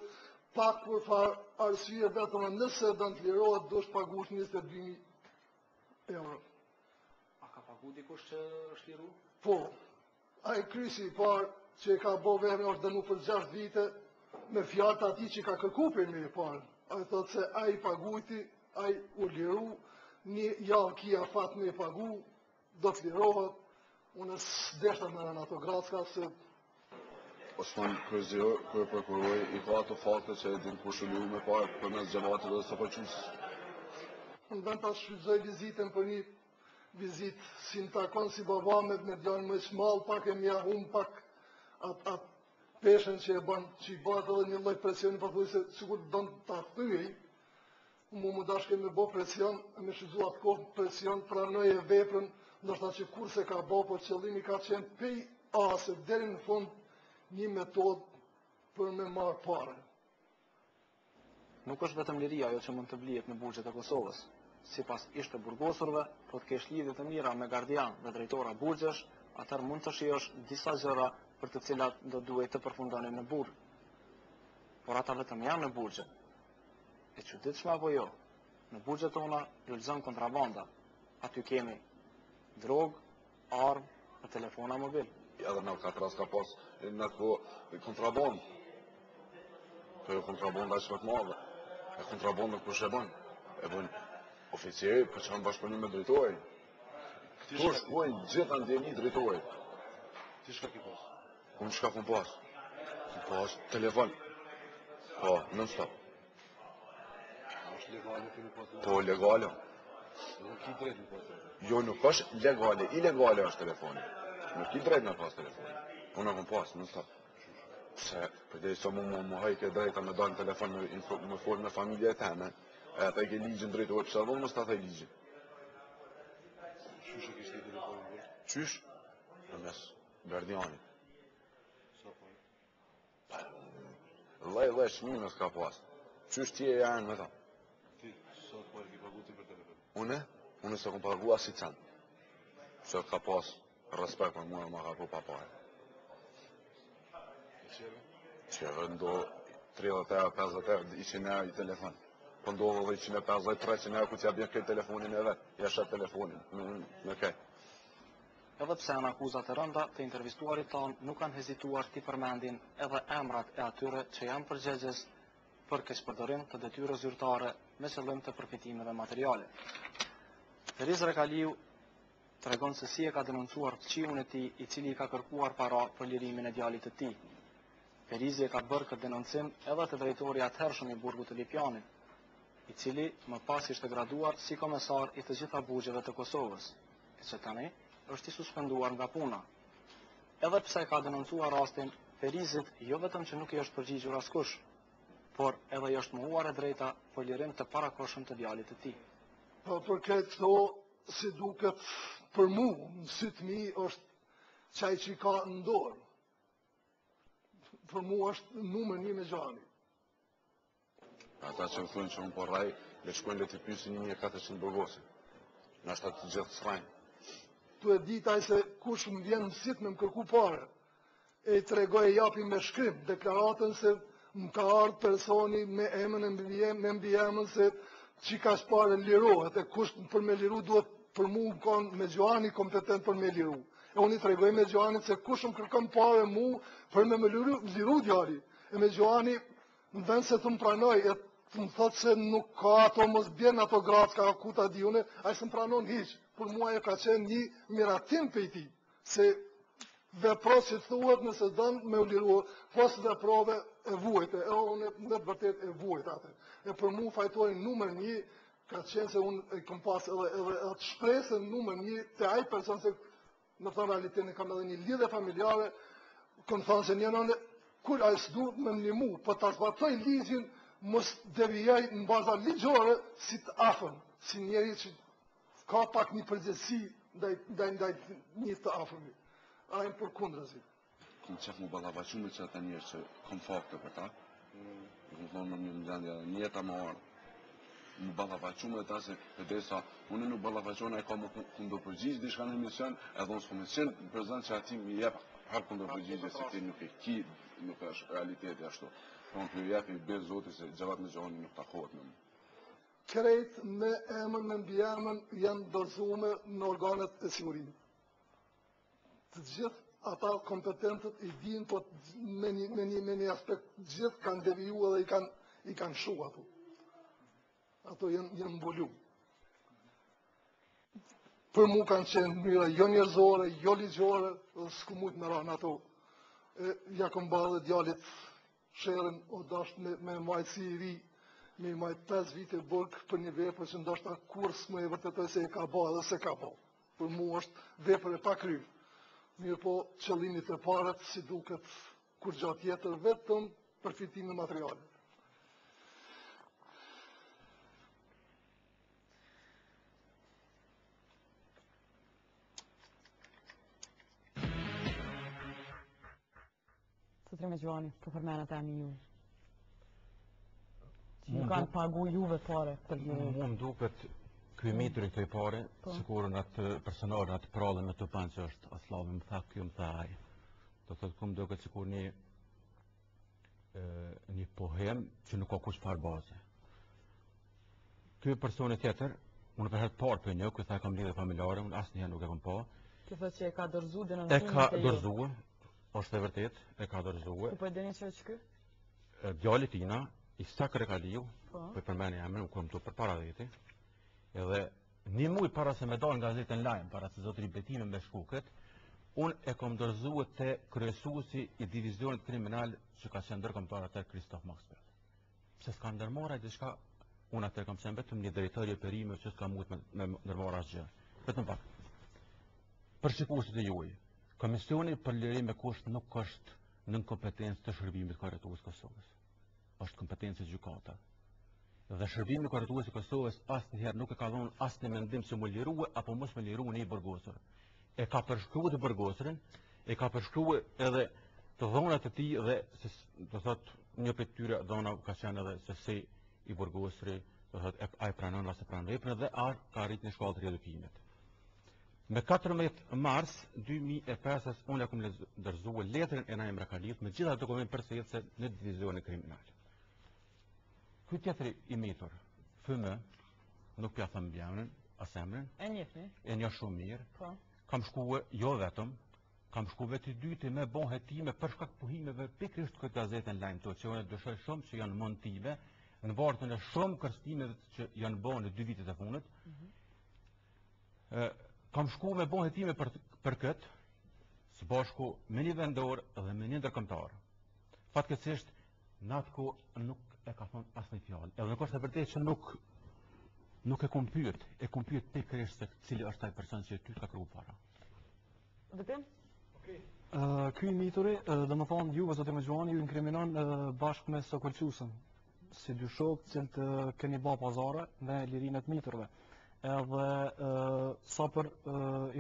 pak për far arsye vetëm nëse do të lirohet do të paguash 22.000 euro. A ka pagu dikush që është liru? Po, ai krysi i parë që ka bo veprën është dënu për 6 vite me fjalët atij që ka kërkuar për më parë. Ai thotë se ai pagujti, ai u liru, një javë kia fat me pagu, do të lirohet. Unë s'deshta me në ato gracka se Osman Kërzior, kër prokurori, i ka ato fakte që e din kush u liru me parë për mes Gjevatit dhe së përqys. Në vend ta shfrytëzoj vizitën për një vizitë si në takon si baba me djanë më shmall, pak e mja hum pak atë peshen që e bën, që i bëhet edhe një lloj presioni për thuaj se sikur don ta thyej. Mu dashke me bo presion, me shfrytëzu atë kohë presion, pranoj e veprën, ndoshta që kurse ka bo, po qëllimi ka qenë pej ase deri në fund një metodë për me marrë pare. Nuk është vetëm liria ajo që mund të blihet në burgjet e Kosovës. Sipas ish të burgosurve, po të kesh lidhje të mira me gardian dhe drejtora burgjesh, atëherë mund të shijosh disa gjëra për të cilat do duhet të përfundonin në burg. Por ata vetëm janë në burgje. E çuditshme apo jo? Në burgjet tona lulëzon kontrabanda. Aty kemi drogë, armë dhe telefona mobil. Edhe në katras ka pas në kontrabandë. Kjo e kontrabanda që më të madhe. E kontrabanda kush e bën? E bën oficeri për që kanë bashkëpunim me drejtori. Këtu shkojnë gjitha ndjeni drejtori. Ti shka ki pas? Unë shka kun pas? Kun pas telefon. Po, non stop. Është legale që nuk pas? Po, legale. Nuk i drejt në pas? Jo, nuk është legale, ilegale është telefoni. Nuk i drejt në pas telefoni. Unë kun pas, non stop. Se, përdej sa mu hajke drejta me dalë në telefon me folë me familje e teme, e ata i ke ligjën drejtori, pëse adhonë mës të ata i ligjën. Qysh e kishte telefonin burg? Qysh? Përmes gardianit. Sa po? Lloj çmime s'ka pas. Qysh ti e janë me ta? Ti, sa po e ke pagu ti për telefon? Unë s'e kom pagu as si cent. Se ka pas respekt për mua, ma ka po pa pare. Qeve ndo 30 euro, 50 euro, 100 euro i telefon. Po ndohë dhe 150, 300 euro ku t'ja bjen këtë telefonin e vetë, ja shet telefonin, me kej. Edhe pse në akuzat e rënda të intervistuarit tanë nuk kanë hezituar t'i përmendin edhe emrat e atyre që janë përgjegjës për keqpërdorim të detyrës zyrtare me qëllim të përfitimeve materiale. Feriz Rekaliu tregon se si e ka denoncuar fëqiun e tij i cili i ka kërkuar para për lirimin e djalit të tij. Ferizi e ka bërë këtë denoncim edhe të drejtori atëhershëm i burgut të Lipjanit, i cili më pas ishte graduar si komesar i të gjitha burgjeve të Kosovës, e që tani është i suspenduar nga puna. Edhe pse ka denoncuar rastin, Ferizit jo vetëm që nuk i është përgjigjur askush, por edhe i është mohuar e drejta për lirim të parakoshëm të djalit të tij. Po për këtë këto, si duket për mu, në sytë mi është qaj që i ka në dorë. Për mu është numër 1 me gjani. Ata që më thunë që unë po raj, le shkojnë le të pysin 1400 burgosi. Në ashtë të gjithë srajnë. Tu e ditaj se kush më vjen në sit me më kërku pare. E i tregoj e japi me shkrim, deklaratën se më ka ardhë personi me emën e mbi emën se që ka shpare lirohet, e kush për me liru duhet për mu më kanë me Gjoani kompetent për me liru. E unë i tregoj me Gjoani se kush më kërkon pare mu për me liru djali. E me Gjoani në vend se të më pranoj, e të më thotë se nuk ka ato mos bjen ato gratë ka kuta diune, a i së më pranon hiqë. Për mua e ka qenë një miratim për i ti, se vepro që të thuhet nëse dënë me u liru, pas veprove e vuajte, e unë në të vërtet e vuajt atë. E për mu fajtojnë numër 1, ka qenë se unë e kom pas edhe atë shpresën numër 1 të aj person se në të realitetin kam edhe një lidhe familjare, këmë thonë se njënë kur a i s'du me më një mu, për të zbatoj ligjin, mos devijaj në baza ligjore si të afën, si njeri që ka pak një përgjësi ndaj një të afërmi. A e më për kundrëzi. Këmë qef mu balavacu me që ata njerë që kom fakte për ta. Këmë thonë në një mdendja dhe njeta më arë. Mu balavacu me ta se përdesa, unë nuk balavacion e ka mu këndo përgjigjë, dishka në emision, edhe unë s'kom e qenë prezent që ati mi jep har këndo përgjigjë se ti nuk e ki, nuk është realiteti ashtu. Këmë për jep i bezë zoti se gjavat me gjoni nuk takohet me mu. Krejt me emën, me mbi emën, janë dorëzume në organet e sigurimit. Të gjithë ata kompetentët i dinë, po me një aspekt gjithë kanë deviju edhe i kanë shu ato. Ato janë mbolu. Për mu kanë qenë mënyra jo njerëzore, jo ligjore, dhe s'ku mujtë me ranë ato. Ja kom badhe djalit sherën o dasht me majtësi i ri, me majtë 5 vite burg për një vepër që ndoshta kur s'më e vërtetoj se e ka ba dhe se ka ba. Për mu është vepër e pa kryvë. Mirë po qëllimit e paret si duket kur gjatë tjetër vetëm përfitim në materiale. Së tre me Gjoani, për përmenat e një ju. Që ju kanë pagu juve pare për një... Mu më duket këj metri këj pare, sikur në atë personal, në atë prallën me të panë që është aslavi më tha, kjo më tha aje. Do të këmë duket sikur një pohem që nuk ka kush farë baze. Këj personi tjetër, unë për herë parë për një, këj tha e kam lidhe familjare, unë asë njëherë nuk e kam pa. Kjo thë që e ka dërzu dhe në E ka dërzu, është e vërtet, e ka dërzu. Ku për deni që që kë? Djallit tina, i Sakë Rekaliu, për përmeni emrin, u këmë të për para veti, edhe një muj para se me dalë nga gazetën Lajm, para se zotëri betime me shkuket, unë e kom dërzuet të kryesuesi i divizionit kriminal që ka qenë ndërkombëtar atër Kristof Maksberg. Pse s'ka ndërmora e diçka, unë atër kam qenë vetëm një drejtori e perime që s'ka mujt me ndërmora asgjë. Vetëm pak. Për shikuesit e juaj, Komisioni për lirim me kusht nuk është në kompetencë të shërbimit korrektues Kosovës. Është kompetencë gjykata. Dhe shërbimi korrektues i Kosovës asnjëherë nuk e ka dhënë asnjë mendim se më lirue apo mos më lirue në burgosur. E ka përshkruar të burgosurin, e ka përshkruar edhe të dhonat e tij dhe do thot një prej tyre dhona ka qenë edhe se si i burgosuri, do thot ai pranon ose pranon veprën dhe ka arritur në shkallë të edukimit. Me 14 mars 2005 unë kam ndërzuar letrën e Naim Rakalit me gjitha dokumentet përsëritse në divizionin kriminal. Ky tjetri i mitur, FME, nuk pja thëmë bjamën, as emrin. E njefni? E një shumë mirë. Po. Kam shkuë, jo vetëm, kam shku vetë i dyti me bon hetime për shkak pohimeve pikrisht këtë gazetën lajmë to, që unë dëshoj shumë që janë montime, në vartën e shumë kërstimeve që janë bon në 2 vitet e funit. Kam shku me bon hetime për këtë, së bashku me një vendor dhe me një ndërkombëtar. Fatkeqësisht, në atë kohë nuk e ka thonë asnjë fjalë. Edhe nuk është e vërtetë që nuk e kom pyet pikërisht se cili është ai person që ty ka kërkuar para. Vërtet? Ky mituri, domethënë ju zotë më gjuani ju inkriminon bashkë me Sokolçusën, si dy shokë që të keni bë pazare me lirinë e miturve. Edhe sa për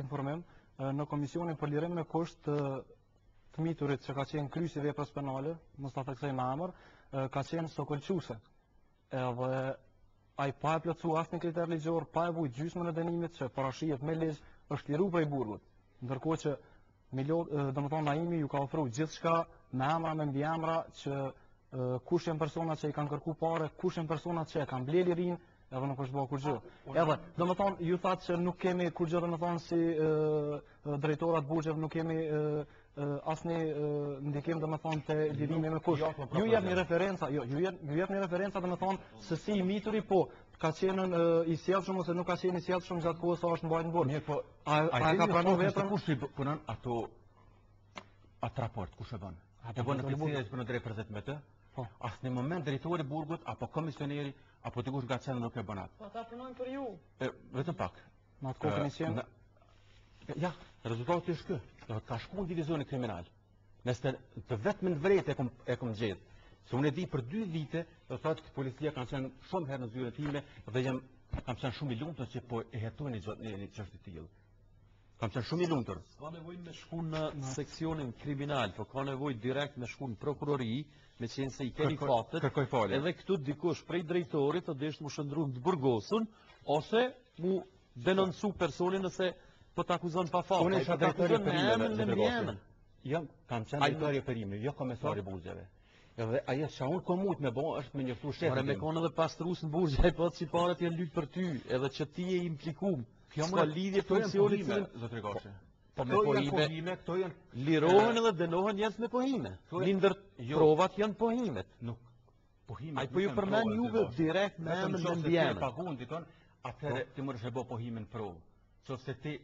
informim, në komisionin për lirim me kusht të miturit që ka qenë kryesi veprës penale, mos ta theksoj në emër, ka qenë Sokolçuse. Edhe ai pa e plotsu asnjë kriter ligjor, pa e vujt gjysmën e dënimit që parashihet me ligj, është liru prej burgut. Ndërkohë që domethënë Naimi ju ka ofruar gjithçka me emra me mbiemra që kush janë personat që i kanë kërkuar parë, kush janë personat që e kanë blerë lirin, edhe nuk është bërë kur gjë. Edhe domethënë ju thatë që nuk kemi kur gjë domethënë si drejtorat burgjeve nuk kemi asnjë ndikim domethënë te lidhimi me kush. Ju jep një referenca, jo, ju jep një referenca domethënë se si i mituri po ka qenë i sjellshëm ose nuk ka qenë i sjellshëm gjatë kohës sa është mbajtur në burg. Po, a ka pranuar veprën kush i punon atë raport, kush e bën? E bën në policia që punon drejt prezant me të? Po. As në moment drejtori i burgut apo komisioneri apo dikush nga cena nuk e bën atë. Po ata punojnë për ju. Vetëm pak. Në atë kohë komisionin. Ja, rezultati është ky. Ka shkuar në divizionin kriminal. Nëse të vetëm në vërejtë e kom gjetë. Se unë e di për 2 vite, do thotë që policia kanë qenë shumë herë në zyrën time dhe kam qenë shumë i lumtur që po e hetojnë një çështje të tillë. Kam qenë shumë i lumtur. Ka nevojë me shku në seksionin kriminal, po ka nevojë direkt me shku në prokurori, me qenë se i keni fatet. Kërkoj falje. Edhe këtu dikush prej drejtorit të desh mu shëndru në burgosën ose mu denoncu personin nëse po të akuzon pa fatë. Unë isha drejtori i perimeve. Jo, kam qenë drejtori i perimeve, jo komesari i burgjeve. Edhe ajo që unë komut me bo është me njoftu shefin. Ore me konë edhe pastrus në burgje, ai po që parat janë lytë për ty, edhe që ti e implikum. Ska lidhje funksionit të zotri Gashi. Po me pohime, këto janë lirohen edhe dënohen njerëz me pohime. Lindër provat janë pohimet. Nuk. Pohime. Ai po ju përmend juve direkt me emrin e mbiemin. Pagun dikon, atëherë ti mund të bëj pohimin provë. Nëse ti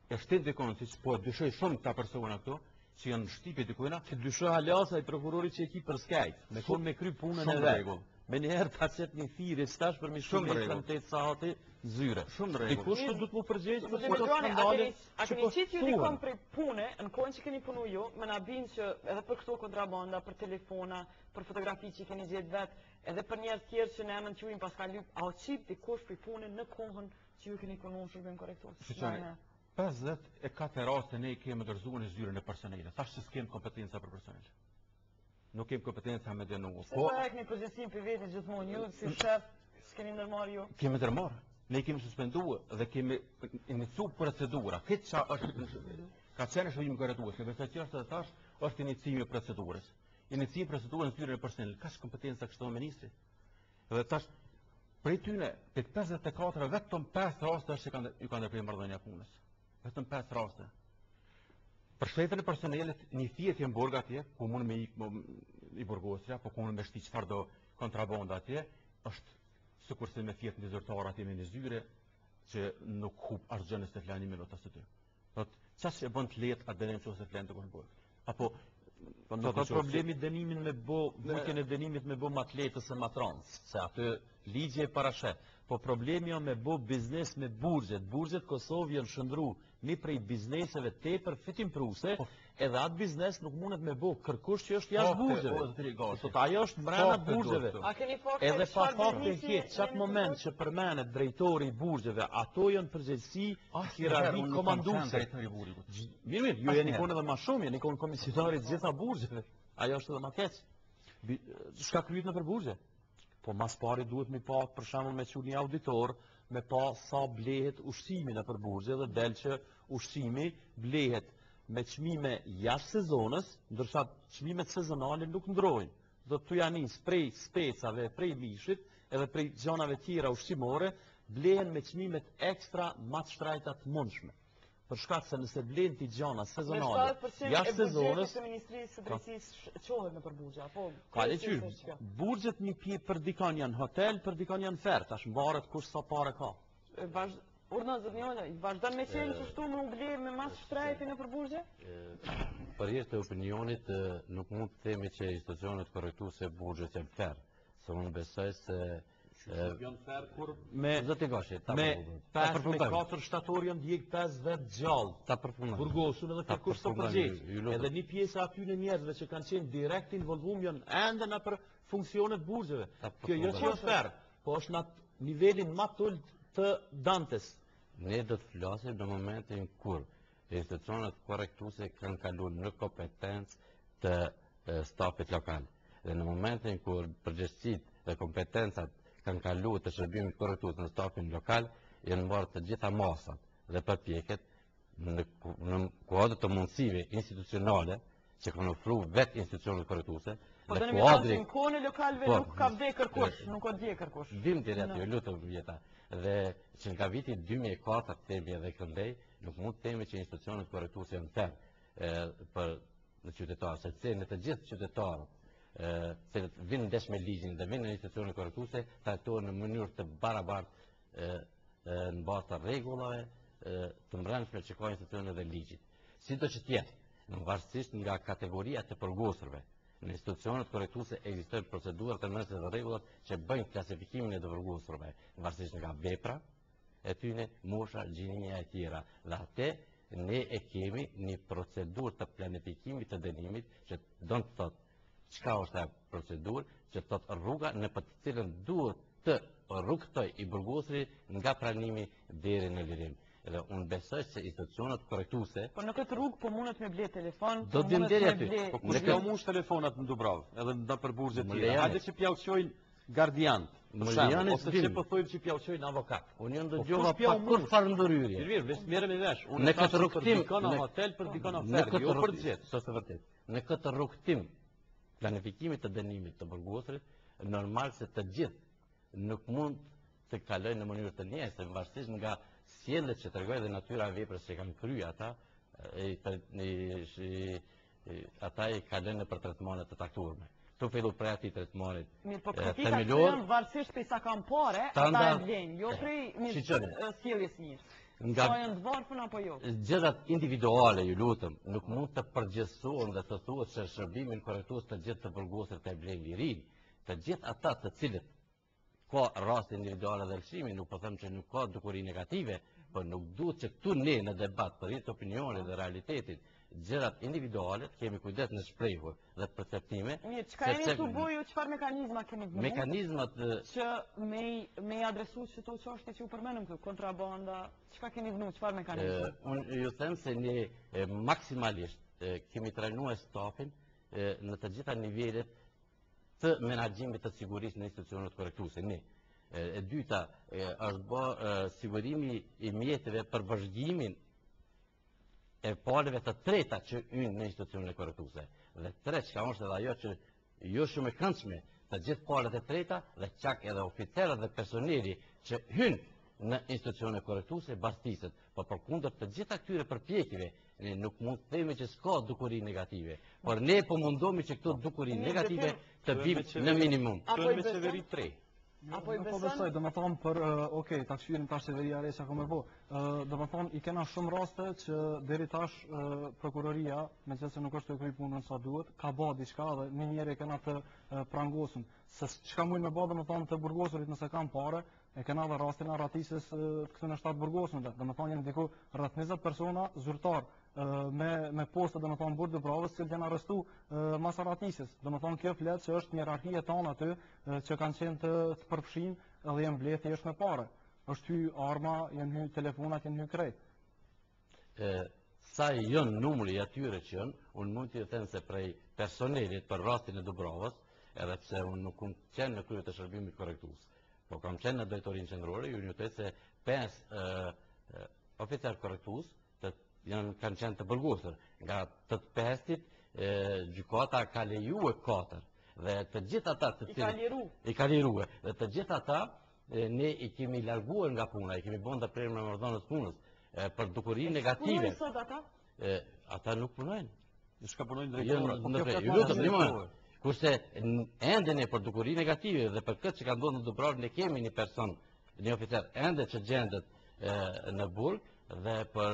e shtin dikon siç po dyshoj shumë këta persona këto, që janë shtipe dikujna, që dyshoj halasa i prokurori që e ki për skajt, me kon me kry punën e vet. Me njëherë ta qet një thirrje stash për mi shumë në 8 sahati zyre. Shumë rregull. Dikush do të më përgjegjë për këto skandale. A keni qitë ju dikon prej pune, në kohën që keni punu ju, me na bin që edhe për këto kontrabanda, për telefona, për fotografi që keni gjetë vet, edhe për njerëz tjerë që në emën tuaj pas ka lyp, a u qit dikush prej pune në kohën që ju keni punuar shërbim korrektues? 54 raste ne i kemi dorëzuar në zyrën e personelit. Tash s'kem kompetenca për personel. Nuk kem kompetenca me dënuar. Po e keni përgjegjësinë për vetë gjithmonë ju si shef, s'keni ndërmarr ju. Kemi ndërmarr. Ne kemi suspenduar dhe kemi iniciuar procedura. Këtë ça është ka qenë shërbim korrektues, në vetë që është tash është iniciimi i procedurës. Iniciimi i procedurës në zyrën e personelit ka kompetenca kështu ministri. Dhe tash prej tyne, për 54 vetëm 5 raste është që ju kanë ndërprer marrëdhënia punës. Vetëm 5 raste. Për shtetën e personelit, një thjetje në burg atje, ku mund me i burgosja, po ku mund me shti çfarë do kontrabanda atje, është sikurse me thjet në zyrtar atje me një zyre që nuk hub asgjë nëse flan 1 minutë asë ty. Çfarë e bën të lehtë atë dënim ose flan të burg. Apo do ka problemi dënimin me bë, vujtjen e dënimit me bë më të lehtë se më trans, se aty ligji e parashet. Po problemi jo me bo biznes me burgjet. Burgjet Kosovë janë shëndru një prej bizneseve tepër fitimpruse, edhe atë biznes nuk mundet me bo kërkush që është jashtë burgjeve. Sot ajo është mbrana burgjeve. Edhe pa fakte hjetë, qatë moment që përmenet drejtori i burgjeve, ato janë përgjegjësi hierarhi komanduse. Mirë, ju jeni konë edhe ma shumë, jeni konë komisionarit gjitha burgjeve. Ajo është edhe ma keq. Shka kryet në për burgje? Po mas pari duhet mi pa, për shembull me që një auditor, me pa sa blehet ushqimi në për burgje dhe del që ushqimi blehet me çmime jashtë sezonës, ndërsa çmimet sezonale nuk ndrojnë. Do të janë prej specave, prej mishit, edhe prej gjanave tjera ushqimore, blehen me çmimet ekstra më të shtrejta të mundshme. Për shkak se nëse blen ti gjana sezonale, jashtë sezonës, e Ministrisë së Drejtësisë çohet në për burgje, apo? Ka le qyrë, burgjet një pje për dikan janë hotel, për dikan janë ferë, tash mbaret kush sa pare ka. Urna Zërnjolla, vazhdon me qenë që shtu me u ble me mas shtrejti në për burgje? Për jeshtë e opinionit, nuk mund të themi që institucionet korrektuese burgjet janë ferë, se unë besoj se janë ferë kur me 5-4 shtator janë djegë 5 vetë gjallë, burgosun edhe kërkush të përgjegjë. Edhe një pjesë atyre njerëzve që kanë qenë direkt involvum janë ende në për funksionet burgjeve. Kjo jo që janë ferë, po është në nivelin ma tullë të Dantes. Ne do të flasim në momentin kur institucionet korrektuese kanë kaluar në kompetencë të stafit lokal. Dhe në momentin kur përgjegjësitë dhe kompetencat kanë kaluar të shërbimit korrektues në stafin lokal, janë marrë të gjitha masat dhe përpjekjet në kuadër të mundësive institucionale që kanë ofruar vetë institucionet korrektuese. Po do në kone lokalve nuk ka vdekër kush, nuk ka vdekër kush. Dim direkt, ju lutem vjeta. Dhe që nga viti 2004 themi edhe këndej, nuk mund të themi që institucionet korrektuese janë ferë për qytetarë, sepse në të gjithë qytetarët se vinë ndesh me ligjin dhe vinë në institucionet korrektuese, trajtohen në mënyrë të barabartë në bazë të rregullave të mbrëmshme që ka institucionet dhe ligjit. Sido që tjetë, në varësisht nga kategoria të përgosurve, në institucionet korrektuese ekzistojnë procedurat të nëse dhe rregullat që bëjnë klasifikimin e të përgosurve, në varësisht nga vepra e tyne, mosha, gjinja e tjera. Dhe atë ne e kemi një procedurë të planifikimit të dënimit që do të thotë çka është ajo procedurë, që thotë rruga në për të cilën duhet të rrugtoj i burgosuri nga pranimi deri në lirim. Edhe unë besoj se institucionet korrektuese. Po në këtë rrugë po mundet me ble telefon, do të deri aty. Po kush pjau mush telefonat në Dubravë, edhe në për burgje të tjera. Hajde që pjauçojnë gardiant, ose që po thojmë që pjauçojnë avokat. Unë jam dëgjova pa kur farë ndërhyrje. Mirë, merrem me vesh. Në këtë rrugtim në hotel për dikon ofertë, jo për xhet. Është vërtet. Në këtë rrugtim planifikimit të dënimit të burgosurit, normal se të gjithë nuk mund të kalojnë në mënyrë të njëjtë, varësisht nga sjelljet që tregojnë dhe natyra e veprës që kanë kryer ata i kalojnë në tretmane të taktuara. Këtu fillu prej atij tretmanit. Mirë, po kritika janë varësisht prej sa kanë parë, ata e vlen, jo prej sjelljes mirë. Sa janë të varfën apo jo? Gjërat individuale, ju lutem, nuk mund të përgjithësohen dhe të thuhet se shërbimin korrektues të gjithë të burgosurit e blen lirin. Të gjithë ata të cilët ka raste individuale dhe lëshimi, nuk po them që nuk ka dukuri negative, por nuk duhet që këtu ne në debat për rreth opinionit dhe realitetit, gjërat individuale kemi kujdes në shprehje dhe perceptime. Mirë, çka jeni të bëju, çfarë mekanizma keni vënë? Mekanizmat që me adresu çto çështje që u përmendëm këtu, kontrabanda, çka keni vënë, çfarë mekanizma? Unë ju them se ne maksimalisht kemi trajnuar stafin në të gjitha nivelet të menaxhimit të sigurisë në institucionet korrektuese. Ne. E dyta është bë sigurimi i mjeteve për vëzhgimin e palëve të treta që hynë në institucionet korrektuese. Dhe tretë, që është edhe ajo që jo shumë e këndshme, të gjithë palët e treta dhe qak edhe oficerët dhe personeli që hynë në institucionet korrektuese bastiset. Po përkundër të gjitha këtyre përpjekjeve, ne nuk mund të themi që s'ka dukuri negative, por ne po mundohemi që këto dukuri negative të bimë në minimum. Apo me qeveri 3. Apo i besoj, do më thonë për, ta këshyrim tash qeveria re që me bo, do më thonë, i kena shumë raste që deri tash prokuroria, me që se nuk është të kry punën sa duhet, ka ba diçka dhe një njeri kena të prangosën. Se çka mujnë me ba, do më thonë, të burgosurit nëse kam pare, E kena dhe rastin e ratisës të këtu në shtatë burgosën, dhe më thonë jenë diku rrët 20 persona zyrtar me poste dhe më thonë burg Dubravës që janë arrestu mas ratisës. Dhe më thonë kjo flet që është hierarhia tonë aty që kanë qenë të përfshin edhe jenë bleti është me pare. është hy arma, jenë hy telefonat, jenë hy krejt. Sa jënë numri atyre që jënë, unë mund të thënë se prej personelit për rastin e Dubravës, edhe pse unë nuk kam qenë në krye të shërbimit korrektues, po kam qenë në drejtorinë qendrore, ju njëtoj se 5 oficer korrektues kanë qenë të burgosur. Nga të 5-tit, gjykata ka lejuar 4. Dhe të gjithë ata i ka liruar. Dhe të gjithë ata ne i kemi larguar nga puna, i kemi bën të prerje me marrëdhënies punës për dukuri negative. Punojnë sot ata? Ata nuk punojnë. Shka punojnë drejtora? Ju lutëm, një moment. Kurse ende ne për dukuri negative dhe për këtë që ka ndodhur në Dubravë ne kemi një person, një oficer ende që gjendet në burg dhe për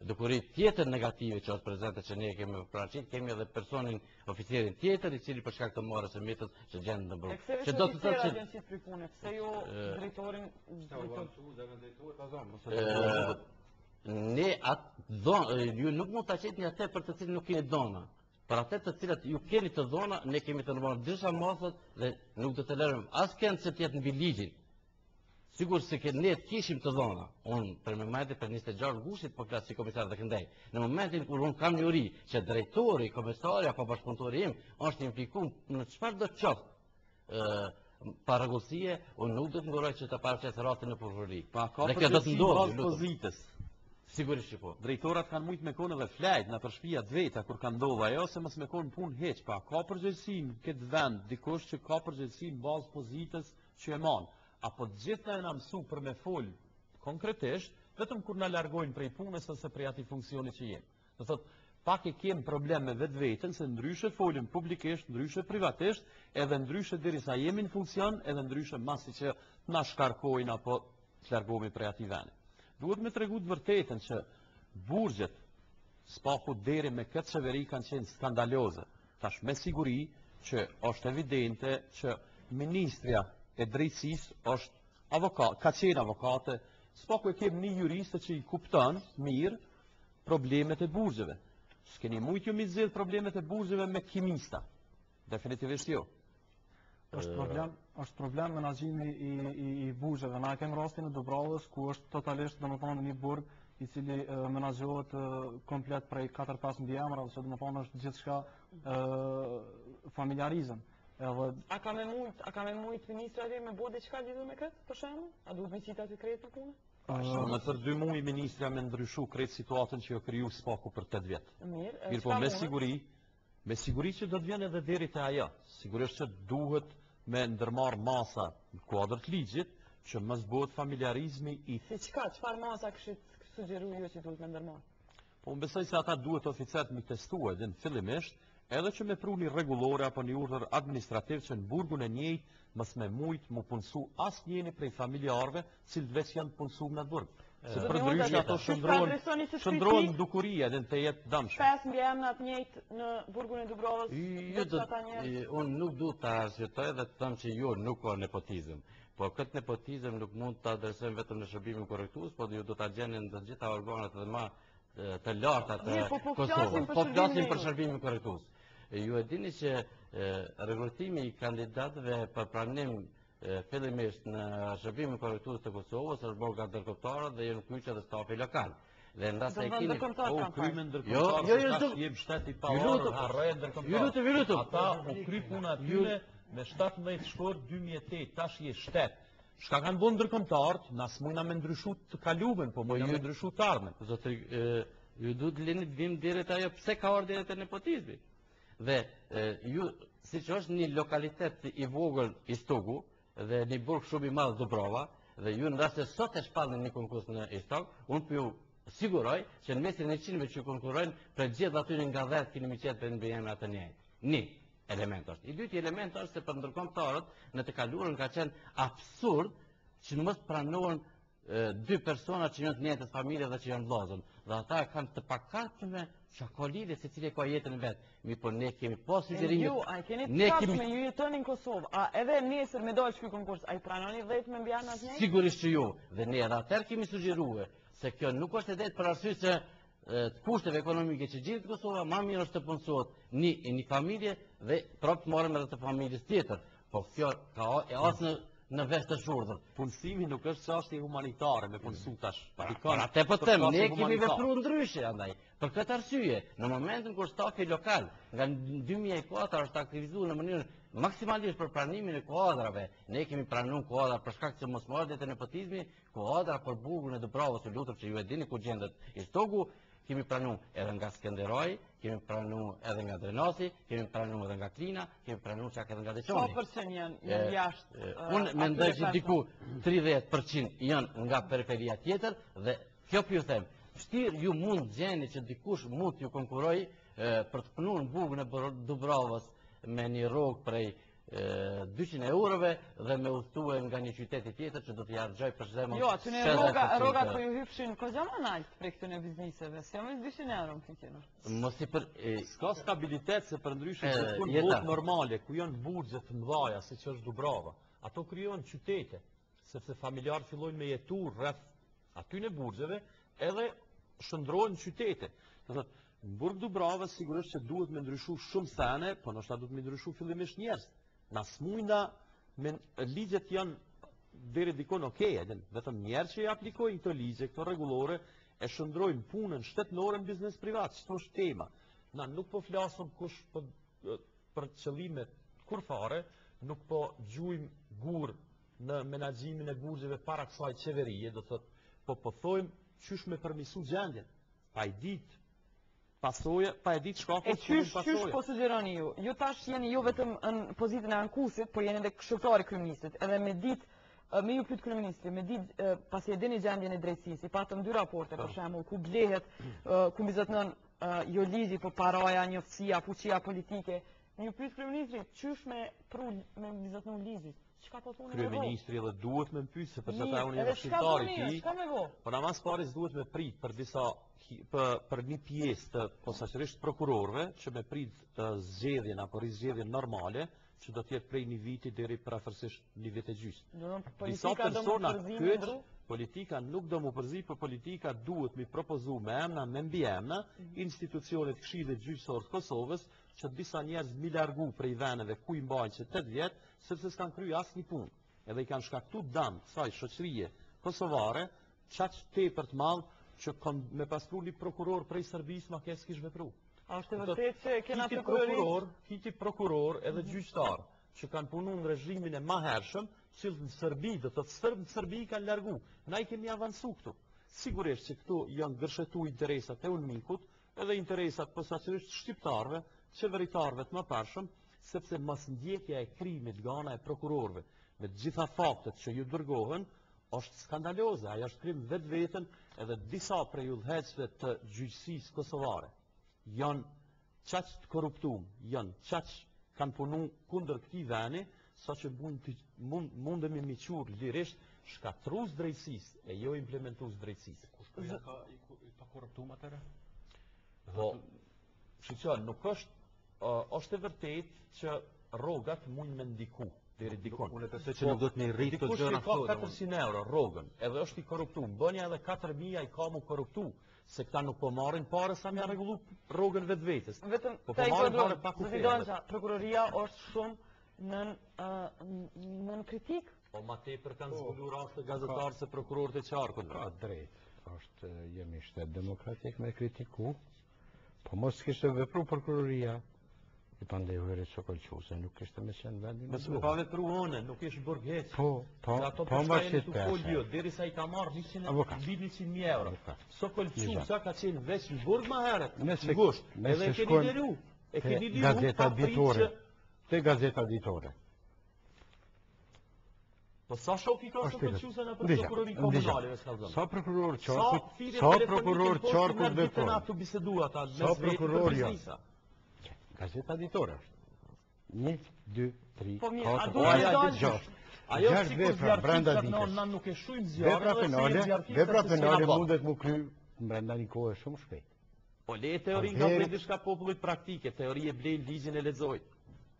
dukuri tjetër negative që është prezente që ne kemi pranë, kemi edhe personin oficerin tjetër i cili për shkak të marrjes së metës që gjendet në burg. Që do të thotë që agjencitë për punë, pse jo drejtorin ne ju nuk mund ta qetni atë për të cilin nuk keni dhona. Për atë të cilat ju keni të dhona, ne kemi të ndërmarrë disa masat dhe nuk do të lërëm as kënd se tjetë mbi ligjin. Sigur se ne kishim të dhona. Unë për momentin për 26 gushtit po flas si komisar dhe këndej. Në momentin kur unë kam njëri që drejtori, komisari apo bashkëpunëtori im është implikuar në çfarë do të qoftë paragullësie, unë nuk do të nguroj që të paraqes rastin në prokurori. Pa ka përgjithësi pozitës. Sigurisht që po. Drejtorat kanë mujt me konë dhe flajt në për shtëpia të veta kur kanë ndodhur ajo se mos me konë punë heq. Pa ka përgjegjësi në këtë vend dikush që ka përgjegjësi në bazë pozitës që e man. Apo të gjitha e na mësu për me fol konkretisht, vetëm kur na largojnë prej punës ose prej atij funksioni që jemi. Do thotë pak e kem problem me vetveten se ndryshe folim publikisht, ndryshe privatisht, edhe ndryshe derisa jemi në funksion, edhe ndryshe masi që na shkarkojnë apo të largohemi prej atij vendi. Duhet me tregu të vërtetën që burgjet spaku deri me këtë qeveri kanë qenë skandaloze. Tash me siguri që është evidente që Ministria e Drejtësisë është avokat, ka qenë avokate, spaku e kem një juriste që i kupton mirë problemet e burgjeve. S'keni mujt ju mi zgjidh problemet e burgjeve me kimista. Definitivisht jo. është problem menaxhimi i burgjeve. Na kemi rastin e Dubravës ku është totalisht domethënë një burg i cili menaxhohet komplet prej 4-5 mbiemra, ose domethënë është gjithçka familjarizëm. A ka me mujt ministra dhe me bërë diçka lidhur me këtë, për shembull? A duhet me cita të krejt në punë? Me tër 2 muaj ministra me ndryshu krejt situatën që jo kriju spaku për 8 vjet. Mirë, po me siguri që do të vjen edhe deri te ajo. Sigurisht që duhet me ndërmarr masa në kuadër të ligjit që mos bëhet familjarizmi i çfarë masa kishit sugjeruar ju që duhet me ndërmarr? Po unë besoj se ata duhet oficerët mi testuar dhe në fillimisht edhe që me pru një rregullore apo një urdhër administrativ që në burgun e njëjtë mos me mujt mu punësu as njëni prej familjarëve cilët veç janë punësuar në burg. Se përdryshe ato shëndrohen dukuria dhe në të jetë dëmshme. 5 mbiemra të njëjtë në burgun e Dubravës. Unë nuk du të arsjetoj dhe të thëmë që jo nuk ka nepotizëm. Po këtë nepotizëm nuk mund të adresojmë vetëm në shërbimin korrektues, po ju do të gjenin në të gjitha organet dhe ma të larta të Kosovës. Po flasim për shërbimin korrektues. Ju e dini që rekrutimi i kandidatëve për pranim fillimisht në shërbimin korrektues të Kosovës është bërë nga ndërkombëtarët dhe janë kyçe dhe stafi lokal. Dhe ndasë e kini krymin ndërkombëtarë, tash jem shteti pavarur, harrojë ndërkombëtarë. Ata u kry puna atyre me 17 shkurt 2008, tash je shtet. Shka kanë bënë ndërkombëtarët, na s'mujna me ndryshu të kalumen, po mujna me ndryshu të ardhmen. Zotri, ju du të lini të vim dire të ajo pse ka orë dire të nepotizmi. Dhe ju, si që është një lokalitet i vogël i Stogu, dhe një burg shumë i madh Dubrava, dhe ju në rast se sot e shpallin një konkurs në Istog, unë për ju siguroj që në mesin e qinëve që konkurrojnë për gjithë aty nga 10 keni mi qetë për në bëjeme atë njëjtë. Një element është. I dyti element është se për ndërkombëtarët në të kaluarën ka qenë absurd që në mos pranohen dy persona që janë të njëjtës familje dhe që janë vllazën. Dhe ata kanë të pakatshme që ka lidhje se cili ka jetën e vet. Mi po ne kemi pas sugjerime. Ju, a keni të kasme, ju jetoni në Kosovë, a edhe nesër me dojë ky konkurs, a i pranoni 10 me mbjan asnjë? Sigurisht që ju, dhe ne edhe atëherë kemi sugjeruar se kjo nuk është e drejtë për arsye se të kushteve ekonomike që gjithë Kosova, ma mirë është të punësohet një familje dhe prapë të marrim edhe të familjes tjetër. Po kjo ka asë në vest të shurdhër. Punësimi nuk është çështje humanitare me punësu tash. Por atë po them, ne kemi vepruar ndryshe andaj. Për këtë arsye, në momentin kur stafi lokal nga 2004 është aktivizuar në mënyrë maksimalisht për pranimin e kuadrave, ne kemi pranuar kuadra për shkak të mosmarrjes e nepotizmi, kuadra për burgun e Dubravës, u lutem që ju e dini ku gjendet Istoku. Kemi pranuar edhe nga Skenderaj, kemi pranuar edhe nga Drenasi, kemi pranuar edhe nga Klina, kemi pranuar çka edhe nga Deçoni. Sa përcen janë jashtë? Unë mendoj që diku 30% janë nga periferia tjetër dhe kjo po ju them, vështirë ju mund gjeni që dikush mund t'ju konkurroj për të punuar në burgun e Dubravës me një rrogë prej 200 eurove dhe me udhtue nga një qyteti tjetër që do t'i harxoj për zemën. Jo, aty në rrogat po ju hypshin kozaman alt prej këtyre bizniseve, s'jam me 200 euro më fikën. Mos i për s'ka stabilitet se për ndryshe se kur botë normale, ku janë burgje të mëdha siç është Dubrava, ato krijojnë qytete, sepse familjarët fillojnë me jetu rreth aty në burgjeve, edhe shndrohen qytete. Do thotë, në burg Dubrava sigurisht që duhet me ndryshu shumë sene, po ndoshta duhet me ndryshu fillimisht njerëz. Na smujna me ligjet janë deri dikon okej, vetëm njerëz që i aplikojnë këto ligje, këto rregullore e shndrojnë punën shtetërore në biznes privat, çto është tema. Na nuk po flasim kush për qëllime kurfare, nuk po gjujmë gur në menaxhimin e burgjeve para kësaj qeverie, do thotë, po thojmë qysh me përmirësu gjendjen. Pa i ditë pasoje, pa e ditë shkakun qysh po sugjeroni ju? Ju tash jeni ju vetëm në pozitën e ankusit, por jeni edhe këshilltari kryeministit, edhe me ditë me ju pyet kryeministri, me ditë pasi e dini gjendjen e drejtësisë, i patëm 2 raporte për shembull ku blehet, ku mbizotnon jo ligji, po paraja, njoftësia, fuqia politike. Ju pyet kryeministri, qysh me mbizotnon ligjit? Çka po thonë? Kryeministri edhe duhet me pyet se për çfarë unë jam këshilltari i tij. Po na mas pares duhet me prit për disa për një pjesë të posaçërisht prokurorëve që me prit zgjedhjen apo rizgjedhjen normale që do të jetë prej një viti deri afërsisht një vit e gjys. Disa persona kyç, politika nuk do mu përzi, por politika duhet mi propozu me emna, me mbiemna institucionet Këshillit Gjyqësor të Kosovës që disa njerëz mi largu prej veneve ku i mbajnë që 8 vjet, sepse s'kan kryer asnjë punë. Edhe i kanë shkaktuar dëm kësaj shoqërie kosovare, çaq tepër të madh që me paspru një prokuror prej Serbisë ma kes kish vepru. A është e vërtet që kena prokurorit? Kiti prokuror edhe gjyqtar që kanë punu në režimin e mahershëm, që në Serbi, dhe të sërbë në Serbi kanë largu. Na i kemi avansu këtu. Sigurisht që këtu janë gërshetu interesat e unmikut, edhe interesat posaçërisht shqiptarve, qeveritarve të më përshëm, sepse mas ndjekja e krimit gana e prokurorve, me gjitha faktet që ju dërgohen, është skandaloze, ajo është krim vetë vetën edhe disa prej udhëheqësve të gjyqësisë kosovare. Janë qaq të korruptum, janë qaq kanë punu kundër këtij veni, sa që mundemi mi qurë lirisht shkatrus drejtësisë e jo implementus drejtësisë. Kush ka korruptum atëre? Po, shqyqon, nuk është e vërtet që rrogat mund me ndiku. Unë e besoj që nuk do të me rritë të gjëra këto. Dikush ka 400 euro rrogën, edhe është i korruptum. Bënja edhe 4.000 i ka mu korruptu, se këta nuk po marrin pare sa me rregullu rrogën vetë vetës. Vetëm ta i kodronja, prokuroria është shumë në kritik. Po ma tepër kanë zbulu raste gazetarë se prokurorët e qarkut. Ka drejt, jemi shtet demokratik me kritiku, po mos kishte vepru prokuroria. I pandehuri Sokolquse, nuk ishte me qenë vendin. Mësë me pa vepru one, nuk ishte bërgheq. Po më shqit peshe. Deri sa i ka marrë 100.000 euro. Sokolqusa ka qenë veç në burg ma heret. Në gusht. Edhe e keni liru. E keni liru gazeta ditore. Te gazeta ditore. Po sa shok i ka Sokolqusa në për prokurori komunale? Sa prokuror qarkut dhe tonë? Sa prokuror janë? Gazeta ditore është. 1, 2, 3, 4, 5, 6. Ajo Gjashtë si vepra brenda ditës. na nuk e shujmë Vepra zjarë, penale mundet mu kry brenda një kohë shumë shpejt. Po le teori nga blej diçka popullit praktike, teori e blej ligjin e lexoj.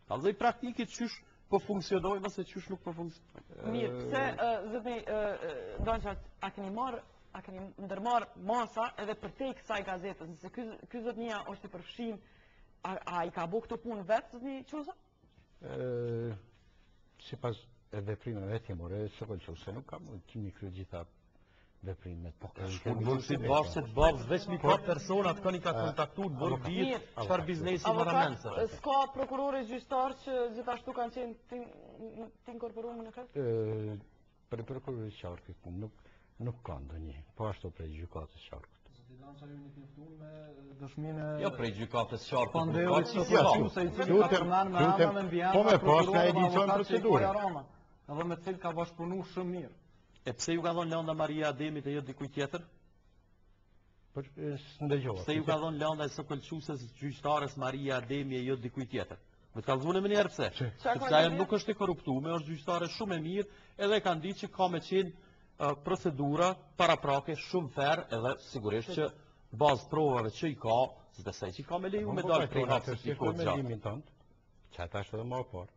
Kallëzoj praktike qysh po funksionojnë ose qysh nuk po funksionojnë. Mirë, pse zotni Donqa a keni ndërmarr masa edhe për te kësaj gazetës, nëse ky zotnia është i përfshin, a i ka bu këto punë vetë zotni Qusa? Sipas e veprimeve timore, së se nuk kam kimi krye gjitha veprimet. Unë si bashkë se të bashkë, veç mi ka personat këni ka kontaktur, bërë bjetë, qëfar biznesi më ramense. S'ka prokurore gjyqtar që gjithashtu kanë qenë të inkorporuar në këtë? Për prokurore qarkët nuk ka ndonjë, po ashtu prej gjykatës qarkët. Jo prej gjykatës qarkët. Po me pas në edicion procedurë. Edhe me cilë ka bashkëpunu shumë mirë. E pse ju ka thonë Landa Maria Ademit e jo dikuj tjetër? Pse ju ka thonë Landa e së këlqusës gjyqtarës Maria Ademi e jo dikuj tjetër? Me të kalzune më njerë pse? Sepse ajo nuk është e korruptume, është gjyqtare shumë e mirë, edhe kanë ditë që ka me qenë procedura paraprake shumë ferë, edhe sigurisht që bazë provave që i ka, së desej që i ka me leju me dalë prej hapsë të kohë gjatë. Qëta është edhe më parë.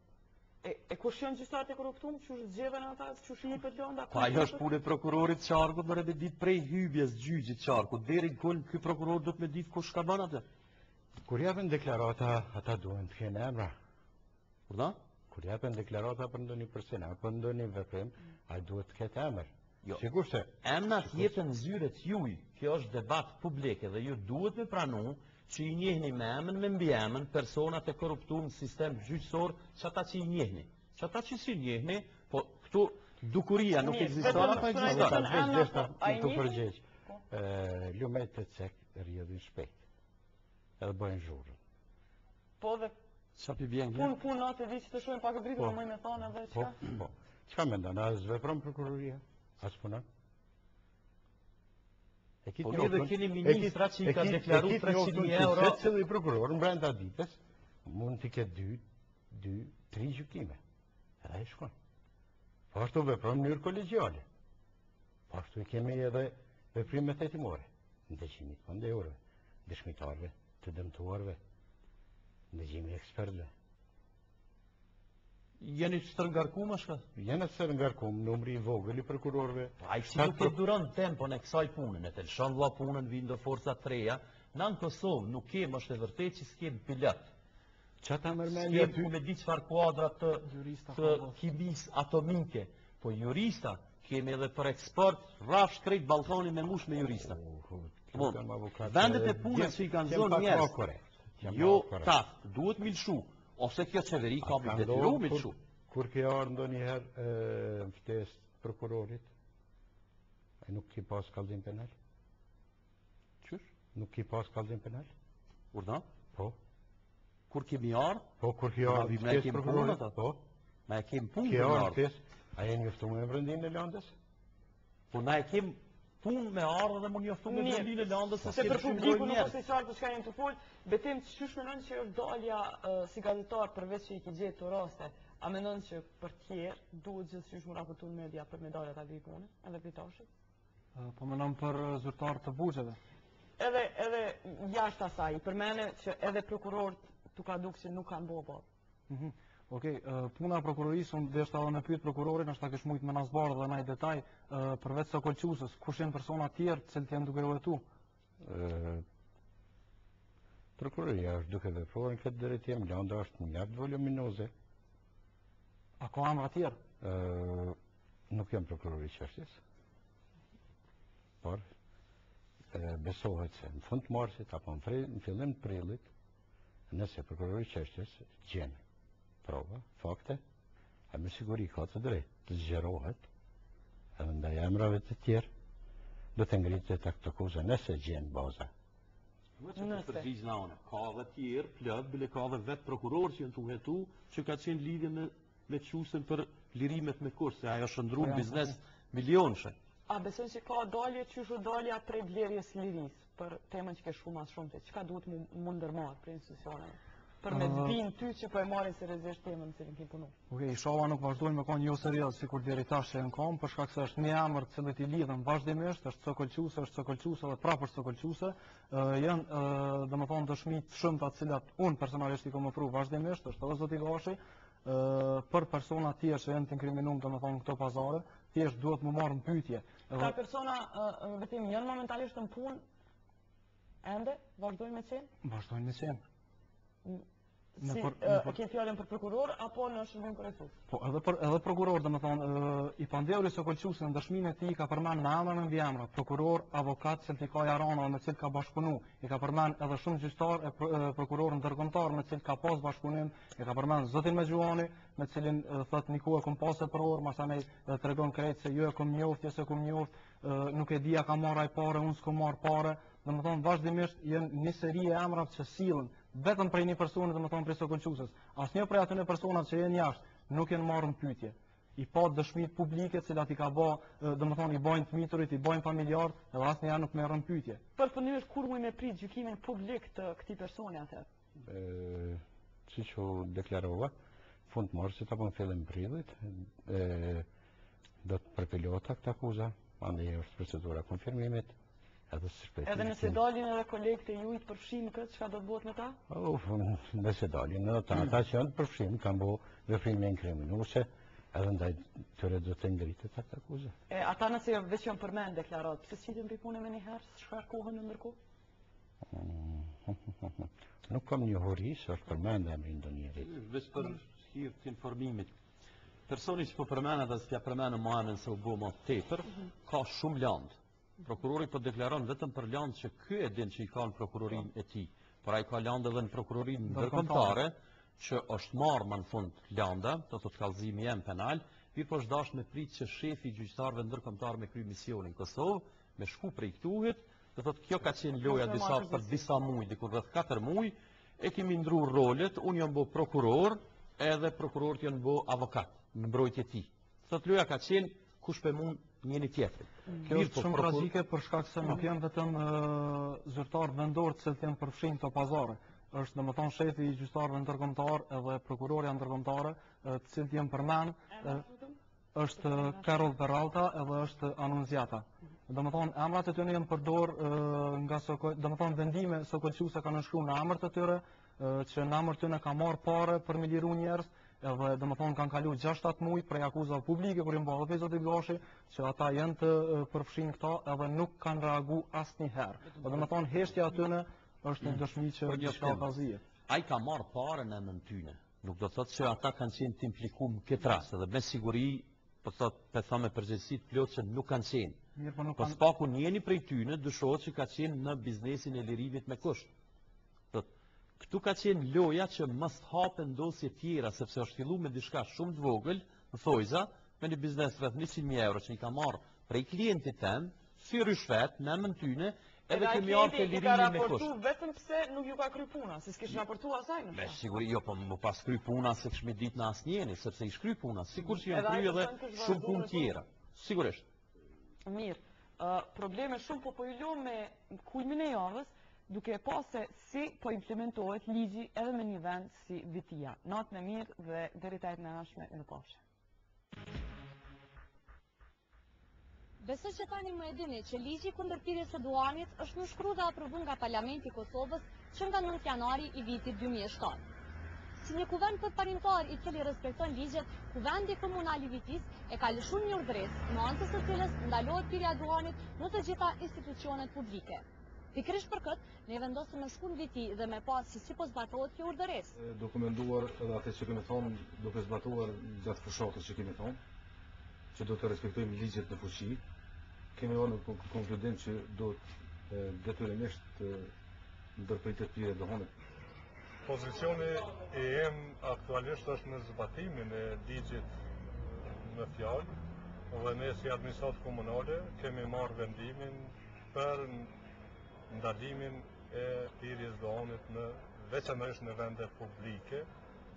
E kush janë gjyqtarët e korruptuar, që është zgjedhen ata, që është jepet Landa? Pa ajo është punë e prokurorit qarkut, më rrëve ditë prej hybjes gjyqit qarkut, deri në kënë këj prokuror do të me ditë kush ka bën atë. Kur japën deklarata, ata duhen të kene emra. Kur da? Kur japën deklarata për ndonjë person, për ndonjë veprim, ai duhet të ketë emër. Jo. Sigur se emrat jetën zyret juj, kjo është debat publik dhe ju duhet me pranu që i njehni me emën, me mbi emën, personat e korruptuar në sistem gjyqësor, që ata që i njehni. Që ata që si njehni, po këtu dukuria nuk ekziston apo ekziston? Të përgjegjë. Lumet të cek rrjedhin shpejt. Edhe bëjnë zhurrën. Po dhe punë natë di që të shojnë pak e dritë, po më me thonë edhe çka? Po. Çka mendon? A zvepron prokuroria? As punon? Po mirë dhe keni ministra që i ka deklaru 300.000 euro. Se cili prokuror në brenda ditës mund të ketë 2-3 gjykime. Edhe e shkon. Po ashtu vepron në mënyrë kolegjiale. Po ashtu kemi edhe veprimet hetimore. Ndëgjimi të pandeurve, dëshmitarve, të dëmtuarve, ndëgjimi ekspertëve. Jeni të stërngarkum është? Jeni të stërngarkum, numri i vogël i prokurorëve. A i që nuk e duron tempon e kësaj punën, e të lëshon vla punën vindo forca të reja, në Kosovë nuk kem është e vërtet që s'kem pilot. S'kem ku me di qëfar kuadrat të kimis atomike, po jurista kemi edhe për eksport rraf shkrejt Balkani me mush me jurista. Vendet e punës që i kanë zonë njerës, jo taf, duhet milshu. Ose kjo qeveri ka më detyru me të shumë. Kur ke arë ndonjëherë në ftesë prokurorit, a nuk ki pas kallëzim penal? Qysh? Nuk ki pas kallëzim penal? Kur da? Po. Kur kemi arë? Po, kur ki arë në ftesë prokurorit? Po. Na e kem punë me arë? Ki arë në ftesë, a e njoftu me brendin e Landës? Po na e kem punë me ardhë dhe më njoftu me brendin e Landës se për publiku nuk është i qartë për çka jenë të folë, betim që qysh menon që është dalja si gazetar përveç që i ki gjetë të raste, a menon që për tjerë duhet gjithçysh mu raportu në media për medaljet aty i punë, edhe pritashit? Po menon për zyrtarë të buxheve. Edhe jashtë asaj, për mene që edhe prokurorët tu ka duk që nuk kanë bo. Okej, puna e prokurorisë, unë deshta edhe me pyet prokurorin, është ta kish mujt me nasbarë dhe naj detaj, përveç së kolqusës, kush janë persona tjerë që të janë duke vërtetu? Prokuroria është duke vepruar në këtë drejtim, Landa është një lartë voluminoze. A ka emra tjerë? Nuk jam prokurori çështjes. Por besohet se në fund të marsit apo në fillim të prillit, nëse prokurori çështjes gjen prova, fakte, a me siguri ka të drejtë të zgjerohet, edhe ndaj emrave të tjerë, do të ngritet aktokuza nëse gjen baza. Ka dhe tjerë, plët, bile ka dhe vetë prokuror që jenë të uhetu, që ka qenë lidhje me qusën për lirimet me kurse, se ajo shëndru në biznes milionëshe. A besën që ka dalje që shu dalja prej blerjes liris, për temën që ke shumë asë shumë të, që ka duhet mu ndërmarë për institucionet? për me zbinë ty që po e marrin seriozisht temën në cilën ke punu? Okej, shova nuk vazhdojnë me konë jo serioz, sikur deri tash që në kam, për shkak se është një emër të cilët I lidhen vazhdimisht, është Cokolçuse dhe prapë është Cokolçuse. Janë domethënë dëshmi të shumta të cilat unë personalisht I kam ofruar vazhdimisht, është edhe zoti Gashi, për persona të tjerë që janë të inkriminuar domethënë këto pazare, thjesht duhet më marrë në pyetje. Këta persona vetëm janë momentalisht në punë, ende vazhdojnë me qenë? Vazhdojnë me qenë. Ke fjallën për prokuror apo në shërbim korektiv? Po, edhe prokuror, domethënë, I pandehuri Cokolçuse në dëshminë e tij ka përmend me emra me mbiemra, prokuror, avokat, Selfikaj Arana me cil ka bashkëpunu, I ka përmend edhe shumë gjyqtar e prokuror ndërkombëtar me cil ka pas bashkëpunim, I ka përmend zotin Mexhuani me cilin thot niku e kum pasë për orë, masanej tregon krejt se jo e kum njoft, jo se kum njoft, nuk e di a ka marr ai parë, unë s'kam marr parë, domethënë vazhdimisht janë një seri e emrave që sillen vetëm prej një personi, domethënë prej Cokolçuses. Asnjë prej atyre personave që janë jashtë nuk janë marrë në pyetje. I pa dëshmitë publike, të cilat I ka bë, domethënë I bojnë të miturit, I bojnë familjar, edhe asnjëherë nuk merren në pyetje. Përfundimisht kur mund me prit gjykimin publik të këtij personi atëherë? Siç u deklarova, fundmarrësit apo në fillim prillit, do të përpilohet këtë akuzë, andaj është procedura konfirmimit. Edhe nëse dalin edhe kolegët e juaj të përfshin këtë, çka do të bëhet me ta? Nëse dalin, ata që janë të përfshin kanë bërë veprime inkriminuese, edhe ndaj tyre do të ngritet atë akuzë. Ata nëse veç janë përmend deklarat, pse s'qiten për punë më një herë, shkarkohen në ndërkohë? Nuk kam një hori se është përmend emri ndonjërit. Veç për hir të informimit. Personi që po përmend edhe s'ja përmend më anën se u bë më tepër, ka shumë land. Prokurori po deklaron vetëm për land që ky e din që I ka në prokurorin e tij, por ai ka land edhe në prokurorin ndërkombëtare që është marrë më në fund landa, do të kallëzimi jam penal, mirë po është dashur me prit që shefi I gjyqtarëve ndërkombëtar me kry misionin në Kosovë, me shku prej këtuhet, do thotë kjo ka qenë loja për disa muaj, diku rreth 4 muaj, e kemi ndruar rolet, unë jam bë prokuror, edhe prokurorët janë bë avokat në mbrojtje e tij. Thotë loja ka qenë kush pe mund njëri tjetrin. Kjo është shumë tragjike për shkak se nuk janë vetëm zyrtar vendor që janë përfshin këto pazare. Është domethënë shefi I gjyqtarëve ndërkombëtar edhe prokurorja ndërkombëtare, të cilët janë përmend, është Karol Peralta edhe është Anunziata. Domethënë emrat e tyre janë përdor nga domethënë vendime Cokolçuse kanë shkruar në emër të tyre, që në emër të tyre ka marrë parë për me liru njerëz, edhe domethënë kanë kaluar 6-7 muaj prej akuzave publike kur I mbajnë zoti Gashi, që ata janë të përfshin këta edhe nuk kanë reaguar asnjëherë. Domethënë heshtja e tyre është një dëshmi që diçka ka zije. Ai ka marrë parën në tyne. Nuk do thotë se ata kanë qenë të implikuar në këtë rast, edhe me siguri po thotë me përgjegjësi të plotë që nuk kanë qenë. Po spaku njëri prej tyne dyshohet që ka qenë në biznesin e lirimit me kusht. Këtu ka qenë loja që mos hapen dosje tjera, sepse është filluar me diçka shumë të vogël, në thojza, me një biznes rreth 100.000 euro që I ka marrë prej klientit tem, si ryshfet, në emër tyne, edhe kemi ardhur te lirimi me kusht. Raportu vetëm pse nuk ju ka kry puna, se s'kish raportuar asaj në. Me siguri jo, po më pas kry puna se kishme ditë në asnjëri, sepse I shkry puna, sikur që janë kry edhe shumë punë tjera. Sigurisht. Mirë. Probleme shumë po ju lëm me kulmin e javës, duke pas se si po implementohet ligji edhe me një vend si Vitia. Natën e mirë dhe deri te e ardhshme në pafshim. Besoj që tani më e dini që ligji kundër pirjes së duanit është nënshkruar dhe aprovuar nga Parlamenti I Kosovës që nga 9 janari I vitit 2007. Si një kuvend përparimtar I cili respekton ligjet, kuvendi komunal I Vitis e ka lëshuar një urdhëresë, në anë të cilës ndalohet pirja e duanit në të gjitha institucionet publike. Pikërisht për këtë, ne vendosëm në shku në Viti dhe me pas se si po zbatohet kjo urdhëresë. Dokumentuar edhe atë që kemi thonë, duke zbatuar gjatë fushatës që kemi thonë, që do të respektojmë ligjet në fuqi, kemi marrë në konkludim që do të detyrimisht ndërpritet pirja e duanit. Pozicioni e em aktualisht është në zbatimin e ligjit në fjalë, dhe ne si administratë komunale kemi marrë vendimin për ndalimin e pirjes duanit në veçanërisht në vende publike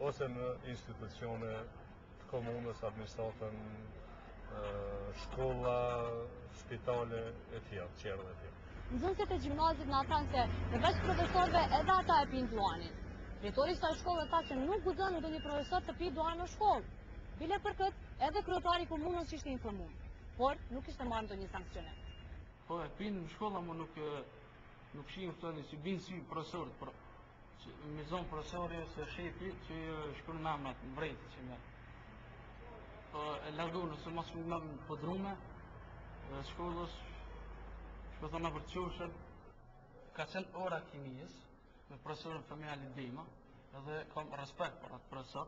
ose në institucione të komunës, administratën, shkolla, spitale e tjera. Nxënësit e gjimnazit na thanë se përveç profesorëve edhe ata e pinë duanin. Drejtori i kësaj shkolle tha se nuk guxon ndonjë profesor të pi duan në shkollë. Bile për këtë, edhe kryetari i komunës ishte informuar, por nuk ishte marrë ndonjë sanksionim. Po e pinë në shkolla, më nuk shihim këto si binë si profesorët, me zonë profesori ose shefi që shkon në amnat, në vrejtë që me. Po e largu nëse mos më pëdrume, shkollës, shpëthona për qoshën, ka qenë ora kimijës, me profesorën Femiali Dima, edhe kam respekt për atë profesor,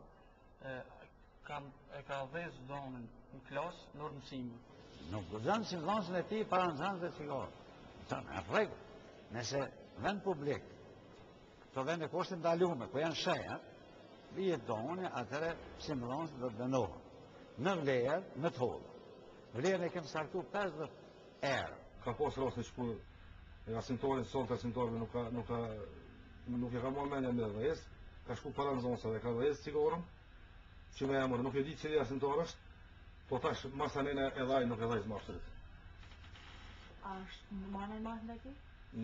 e ka dhez donën në klasë, në orë mësimi. Nuk guxon si vllazën e tij para nxënësve shikohet. Në rregull, nëse vend publik, këto vende ku është ndalume, ku janë shenja, bie donë, atëre si vllazë do të dënohen. Në vlerë, në të hollë. Vlerën e kemë saktu 50 erë. Ka posë rastin që ku e asintorin, sot asintorin nuk e ka mua menja me dhejës, ka shku para në zonësa dhe ka dhejës cikorën, që me emërë, nuk e di që e asintor është, po tash masanene e dhaj nuk e dhaj zmarësërit. A është në manë e mahë në ti?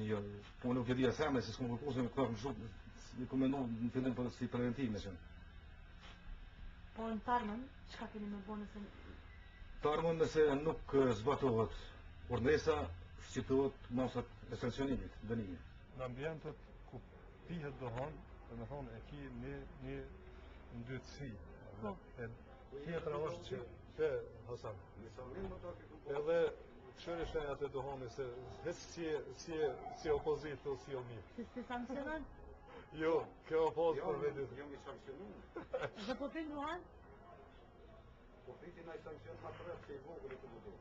Jo, po nuk e di aseme, se s'kom kërkusë me këta më shumë, në komenu në fillim për si preventime që. Po në tarmën, qka keni me bo nëse... Tarmën nëse nuk zbatohet ordnesa, shqiptohet masat e sankcionimit, dënimit. Në ambientet ku pihet dohon, dhe me thonë e ki një ndytësi. Tjetra është që Hasan. Edhe qërë shenjat e dohoni se si opozit o si o mirë. Si sankcionon? Jo, kjo opoz për vedit. Jo mi sankcionu. Dhe po pin duhan? Po piti na i sankcion ma të rrët që i vogër e të budu.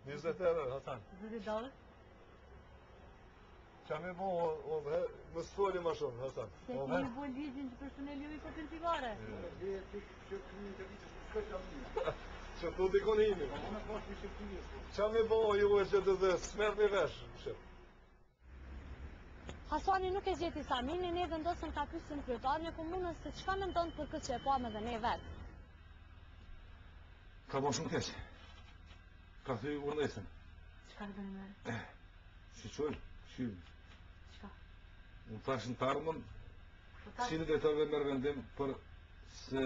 20 erë, Hasan. Zëri dalë? Qa me bo, më s'foli ma shumë, Hasan. Se ki një bo ligjin që personeli ju i potentivare. Që tu dikon imi. Qa me bo ju e që të dhe smerë një vesh. Hasani nuk e gjeti Samini, ne vendosëm ta pyesim kryetarin e komunës se çka mendon për këtë që e pam edhe ne vetë. Ka bo shumë keq. Ka thy urdhësën. Çka do në merë? Shiqoj, shqyri. Çka? Unë thash në tarmën, shqini drejtorëve merë vendim për se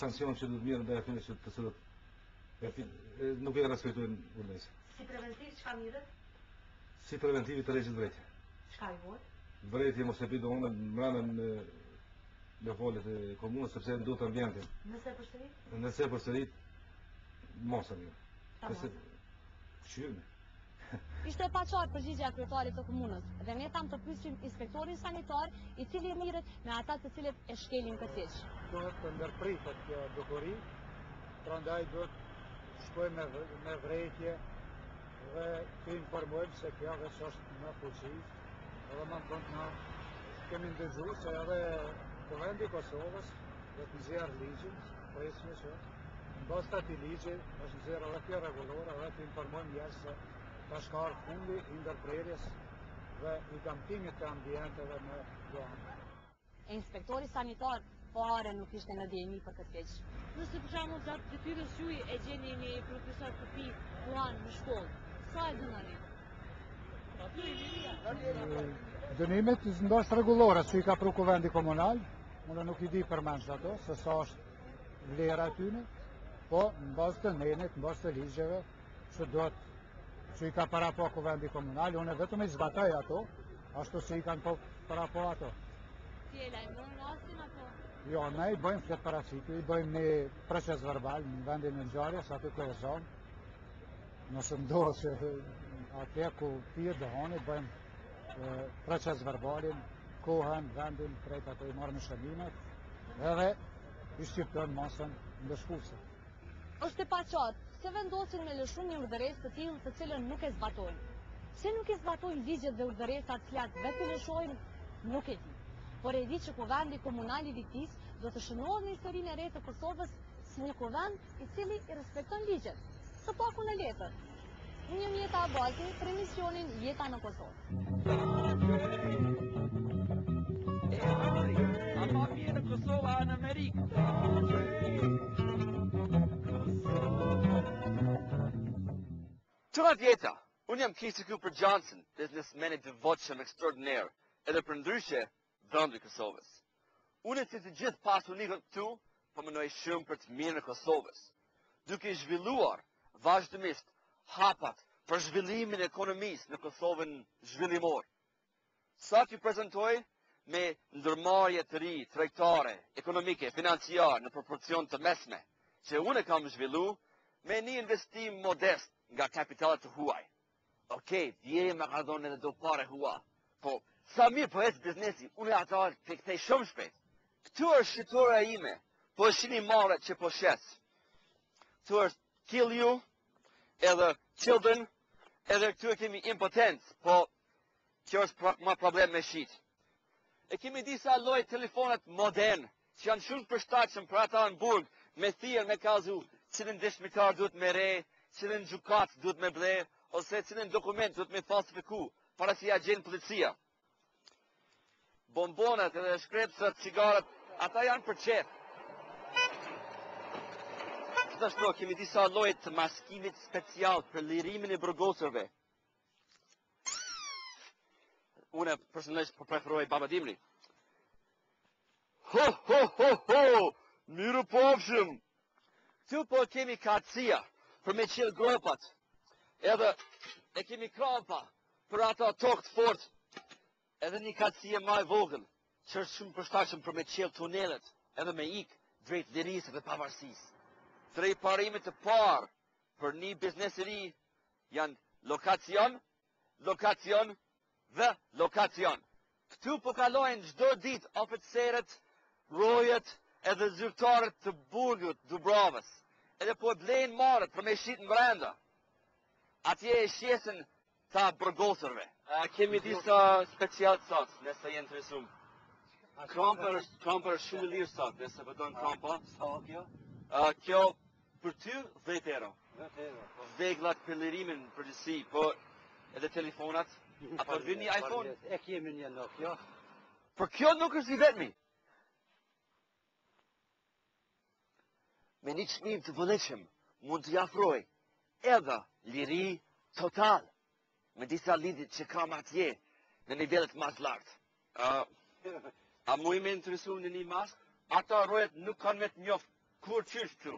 sankcion që du të mirë dhe e fine që të sërët. Nuk e respektojnë urdhësën. Si preventiv, çka mirët? Si preventivi të regjit vrejtje. Çka i vojt? Vrejtje mos e pido unë mranën në folet e komunës, sepse në do të ambientin. Nëse përsërit? Nëse përsërit, mos e mirë. Nëse qyrme. Ishte e paqartë përgjigjja e kryetarit të komunës dhe ne tam të pyesim inspektorin sanitar i cili mirët me ata të cilët e shkelin këtë keq. Duhet të ndërpritet kjo dukuri, prandaj duhet shkojmë me vrejtje dhe të informojmë se kjo veç është në fuqi, edhe më tonë na kemi ndëgju se edhe Kuvendi i Kosovës do të nxjerrë ligjin, presme që në bazë të atij ligji është nxjerrë edhe kjo rregullore dhe të informojmë jashtë se tash ka ardhur fundi i ndërprerjes dhe i kamtimit të ambienteve në Duan. Inspektori sanitar fare nuk ishte në djeni për këtë keq. Nëse për shembull gjatë detyrës juaj e gjeni një profesor të pi Duan në shkollë, sa e dënoni? Dënimet ndoshta rregullore që i ka pru Kuvendi komunal, unë nuk i di përmend ato, se sa është vlera e tyre, po në bazë të nenit, në bazë të ligjeve, që i ka para po Kuvendi komunal, unë vetëm i zbatoj ato, ashtu se i kanë para po ato. Ti e lajmëron rastin apo? Jo, ne i bëjmë flet paracitu, i bëjmë një proces verbal në vendin e ngjarjes, aty ku e zonë. Nëse ndohë që atje ku pije dëhoni, bëjmë proces verbalin, kohën, vendin, krejt ato i marrë me shënimet, edhe i shqiptojnë masën ndëshkuese. Është e paqartë se vendosin me lëshum një urdhëresë të tillë të cilën nuk e zbatojnë. Se nuk e zbatojnë ligjet dhe urdhëresat të cilat vetë lëshojnë, nuk e di. Por e di që Kuvendi komunal i Vitis do të shënohet në historinë e re të Kosovës si një kuvend i cili i respekton ligjet. Së paku në letër. Unë jam Jeta Abazi për emisionin Jeta në Kosovë. A ma mirë në Kosovë a në Amerikë. Tuat Jeta, unë jam Kisi Cooper Johnson, businessman i devotshëm extraordinaire, edhe për ndryshe, dhëndë i Kosovës. Unë si të gjithë pasunikët këtu, po mendoj shumë për të mirën e Kosovës, duke zhvilluar vazhdimisht hapat për zhvillimin e ekonomisë në Kosovën zhvillimor. Sa t'ju prezentoj me ndërmarrje të ri, tregtare, ekonomike, financiare në proporcion të mesme, që unë kam zhvillu me një investim modest nga kapitalet të huaj. Okej, dje me ka dhënë edhe do pare hua, po sa mirë po ecë biznesi, unë ata të kthej shumë shpejt. Këtu është shqiptore ime, po e shini marrë që po shes. Këtu është kill you, edhe children, edhe këtu e kemi impotence, po kjo është ma problem me shqit. E kemi disa lloj telefonat modern, që janë shumë përshtatshëm për ata në burg, me thirr me kazu, cilin dëshmitar duhet me re, cilin gjukat duhet me ble, ose cilin dokument duhet me falsifiku, para si ja gjenë policia. Bombonat edhe shkrepsat, cigaret, ata janë për qef. Gjithashtu kemi disa lloje të maskimit special për lirimin e burgosërve. Unë personalisht po preferoj Baba Dimri. Ho, ho, ho, ho! Miru pofshim! Këtu po kemi kacia për me qilë gropat. Edhe e kemi krampa për ata tokë të fort. Edhe një kacia ma e vogël, që është shumë përshtatshëm për me qilë tunelet, edhe me ikë drejt lirisë dhe pavarësisë. Tre parimet të parë për një biznes i ri janë lokacion, lokacion dhe lokacion. Këtu po kalojnë çdo ditë oficerët, rojet edhe zyrtarët të burgut Dubravës. Edhe po e blejnë marët për me shit në brenda. Atje e shesën ta burgosërve. Kemi disa special sot, nëse jenë interesum. Krampa është shumë i lirë sot, nëse përdojnë krampa. Sa kjo? Kjo për ty 10 euro. 10 euro. Veglat për lirimin përgjithësi, po edhe telefonat. Apo vjen një iPhone? E kemi një Nokia. Për kjo nuk është i vetmi. Me një çmim të vëllëqëm mund të jafroj edhe liri total me disa lidhjet që kam atje në nivellet më të lartë. A mu i me interesu në një mask? Ata rojet nuk kanë me të njoft kur qysh këtu.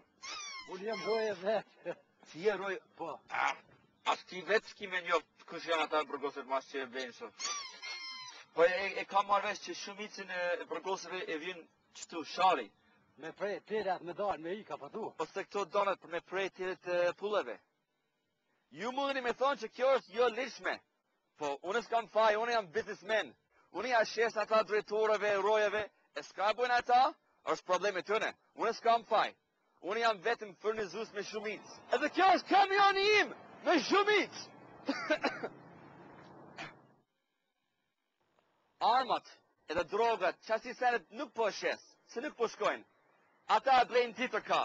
Unë jam roje vetë. Ti je roje, po. As ti vetë s'ki me njoft kush janë ata burgosët mas që e vlenë shumë. Po e kam marrë vesh që shumicin e burgosëve e vjen qëtu, shari. Me prej tërat me dalë, me ika pa tu. Ose këto donat për me prej tërat pulleve. Ju mundeni me thonë që kjo është jo lishme. Po, unë s'kam faj, unë jam businessman. Unë ja shes ata drejtorëve, rojeve, e s'ka bujnë ata, është probleme tëne. Unë s'kam faj. Unë jam vetëm furnizues me shumicë. Edhe kjo është kamioni im, me shumicë. Armat edhe drogat, qasi senet nuk po shes, se nuk po shkojnë. Ata e blejnë tjetër ka.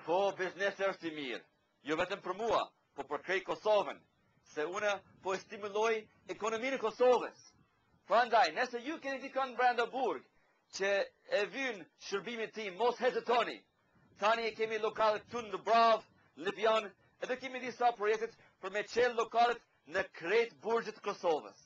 Po, biznesi është i mirë. Jo vetëm për mua, po për krejt Kosovën. Se une po e stimuloj ekonominë e Kosovës. Prandaj, nëse ju keni dikon brenda burg, që e vynë shërbimin tim, mos hezitoni. Tani e kemi lokalet të në Dubrav, Lipjan, edhe kemi disa projektet për me qelë lokalet në krejt burgjit Kosovës.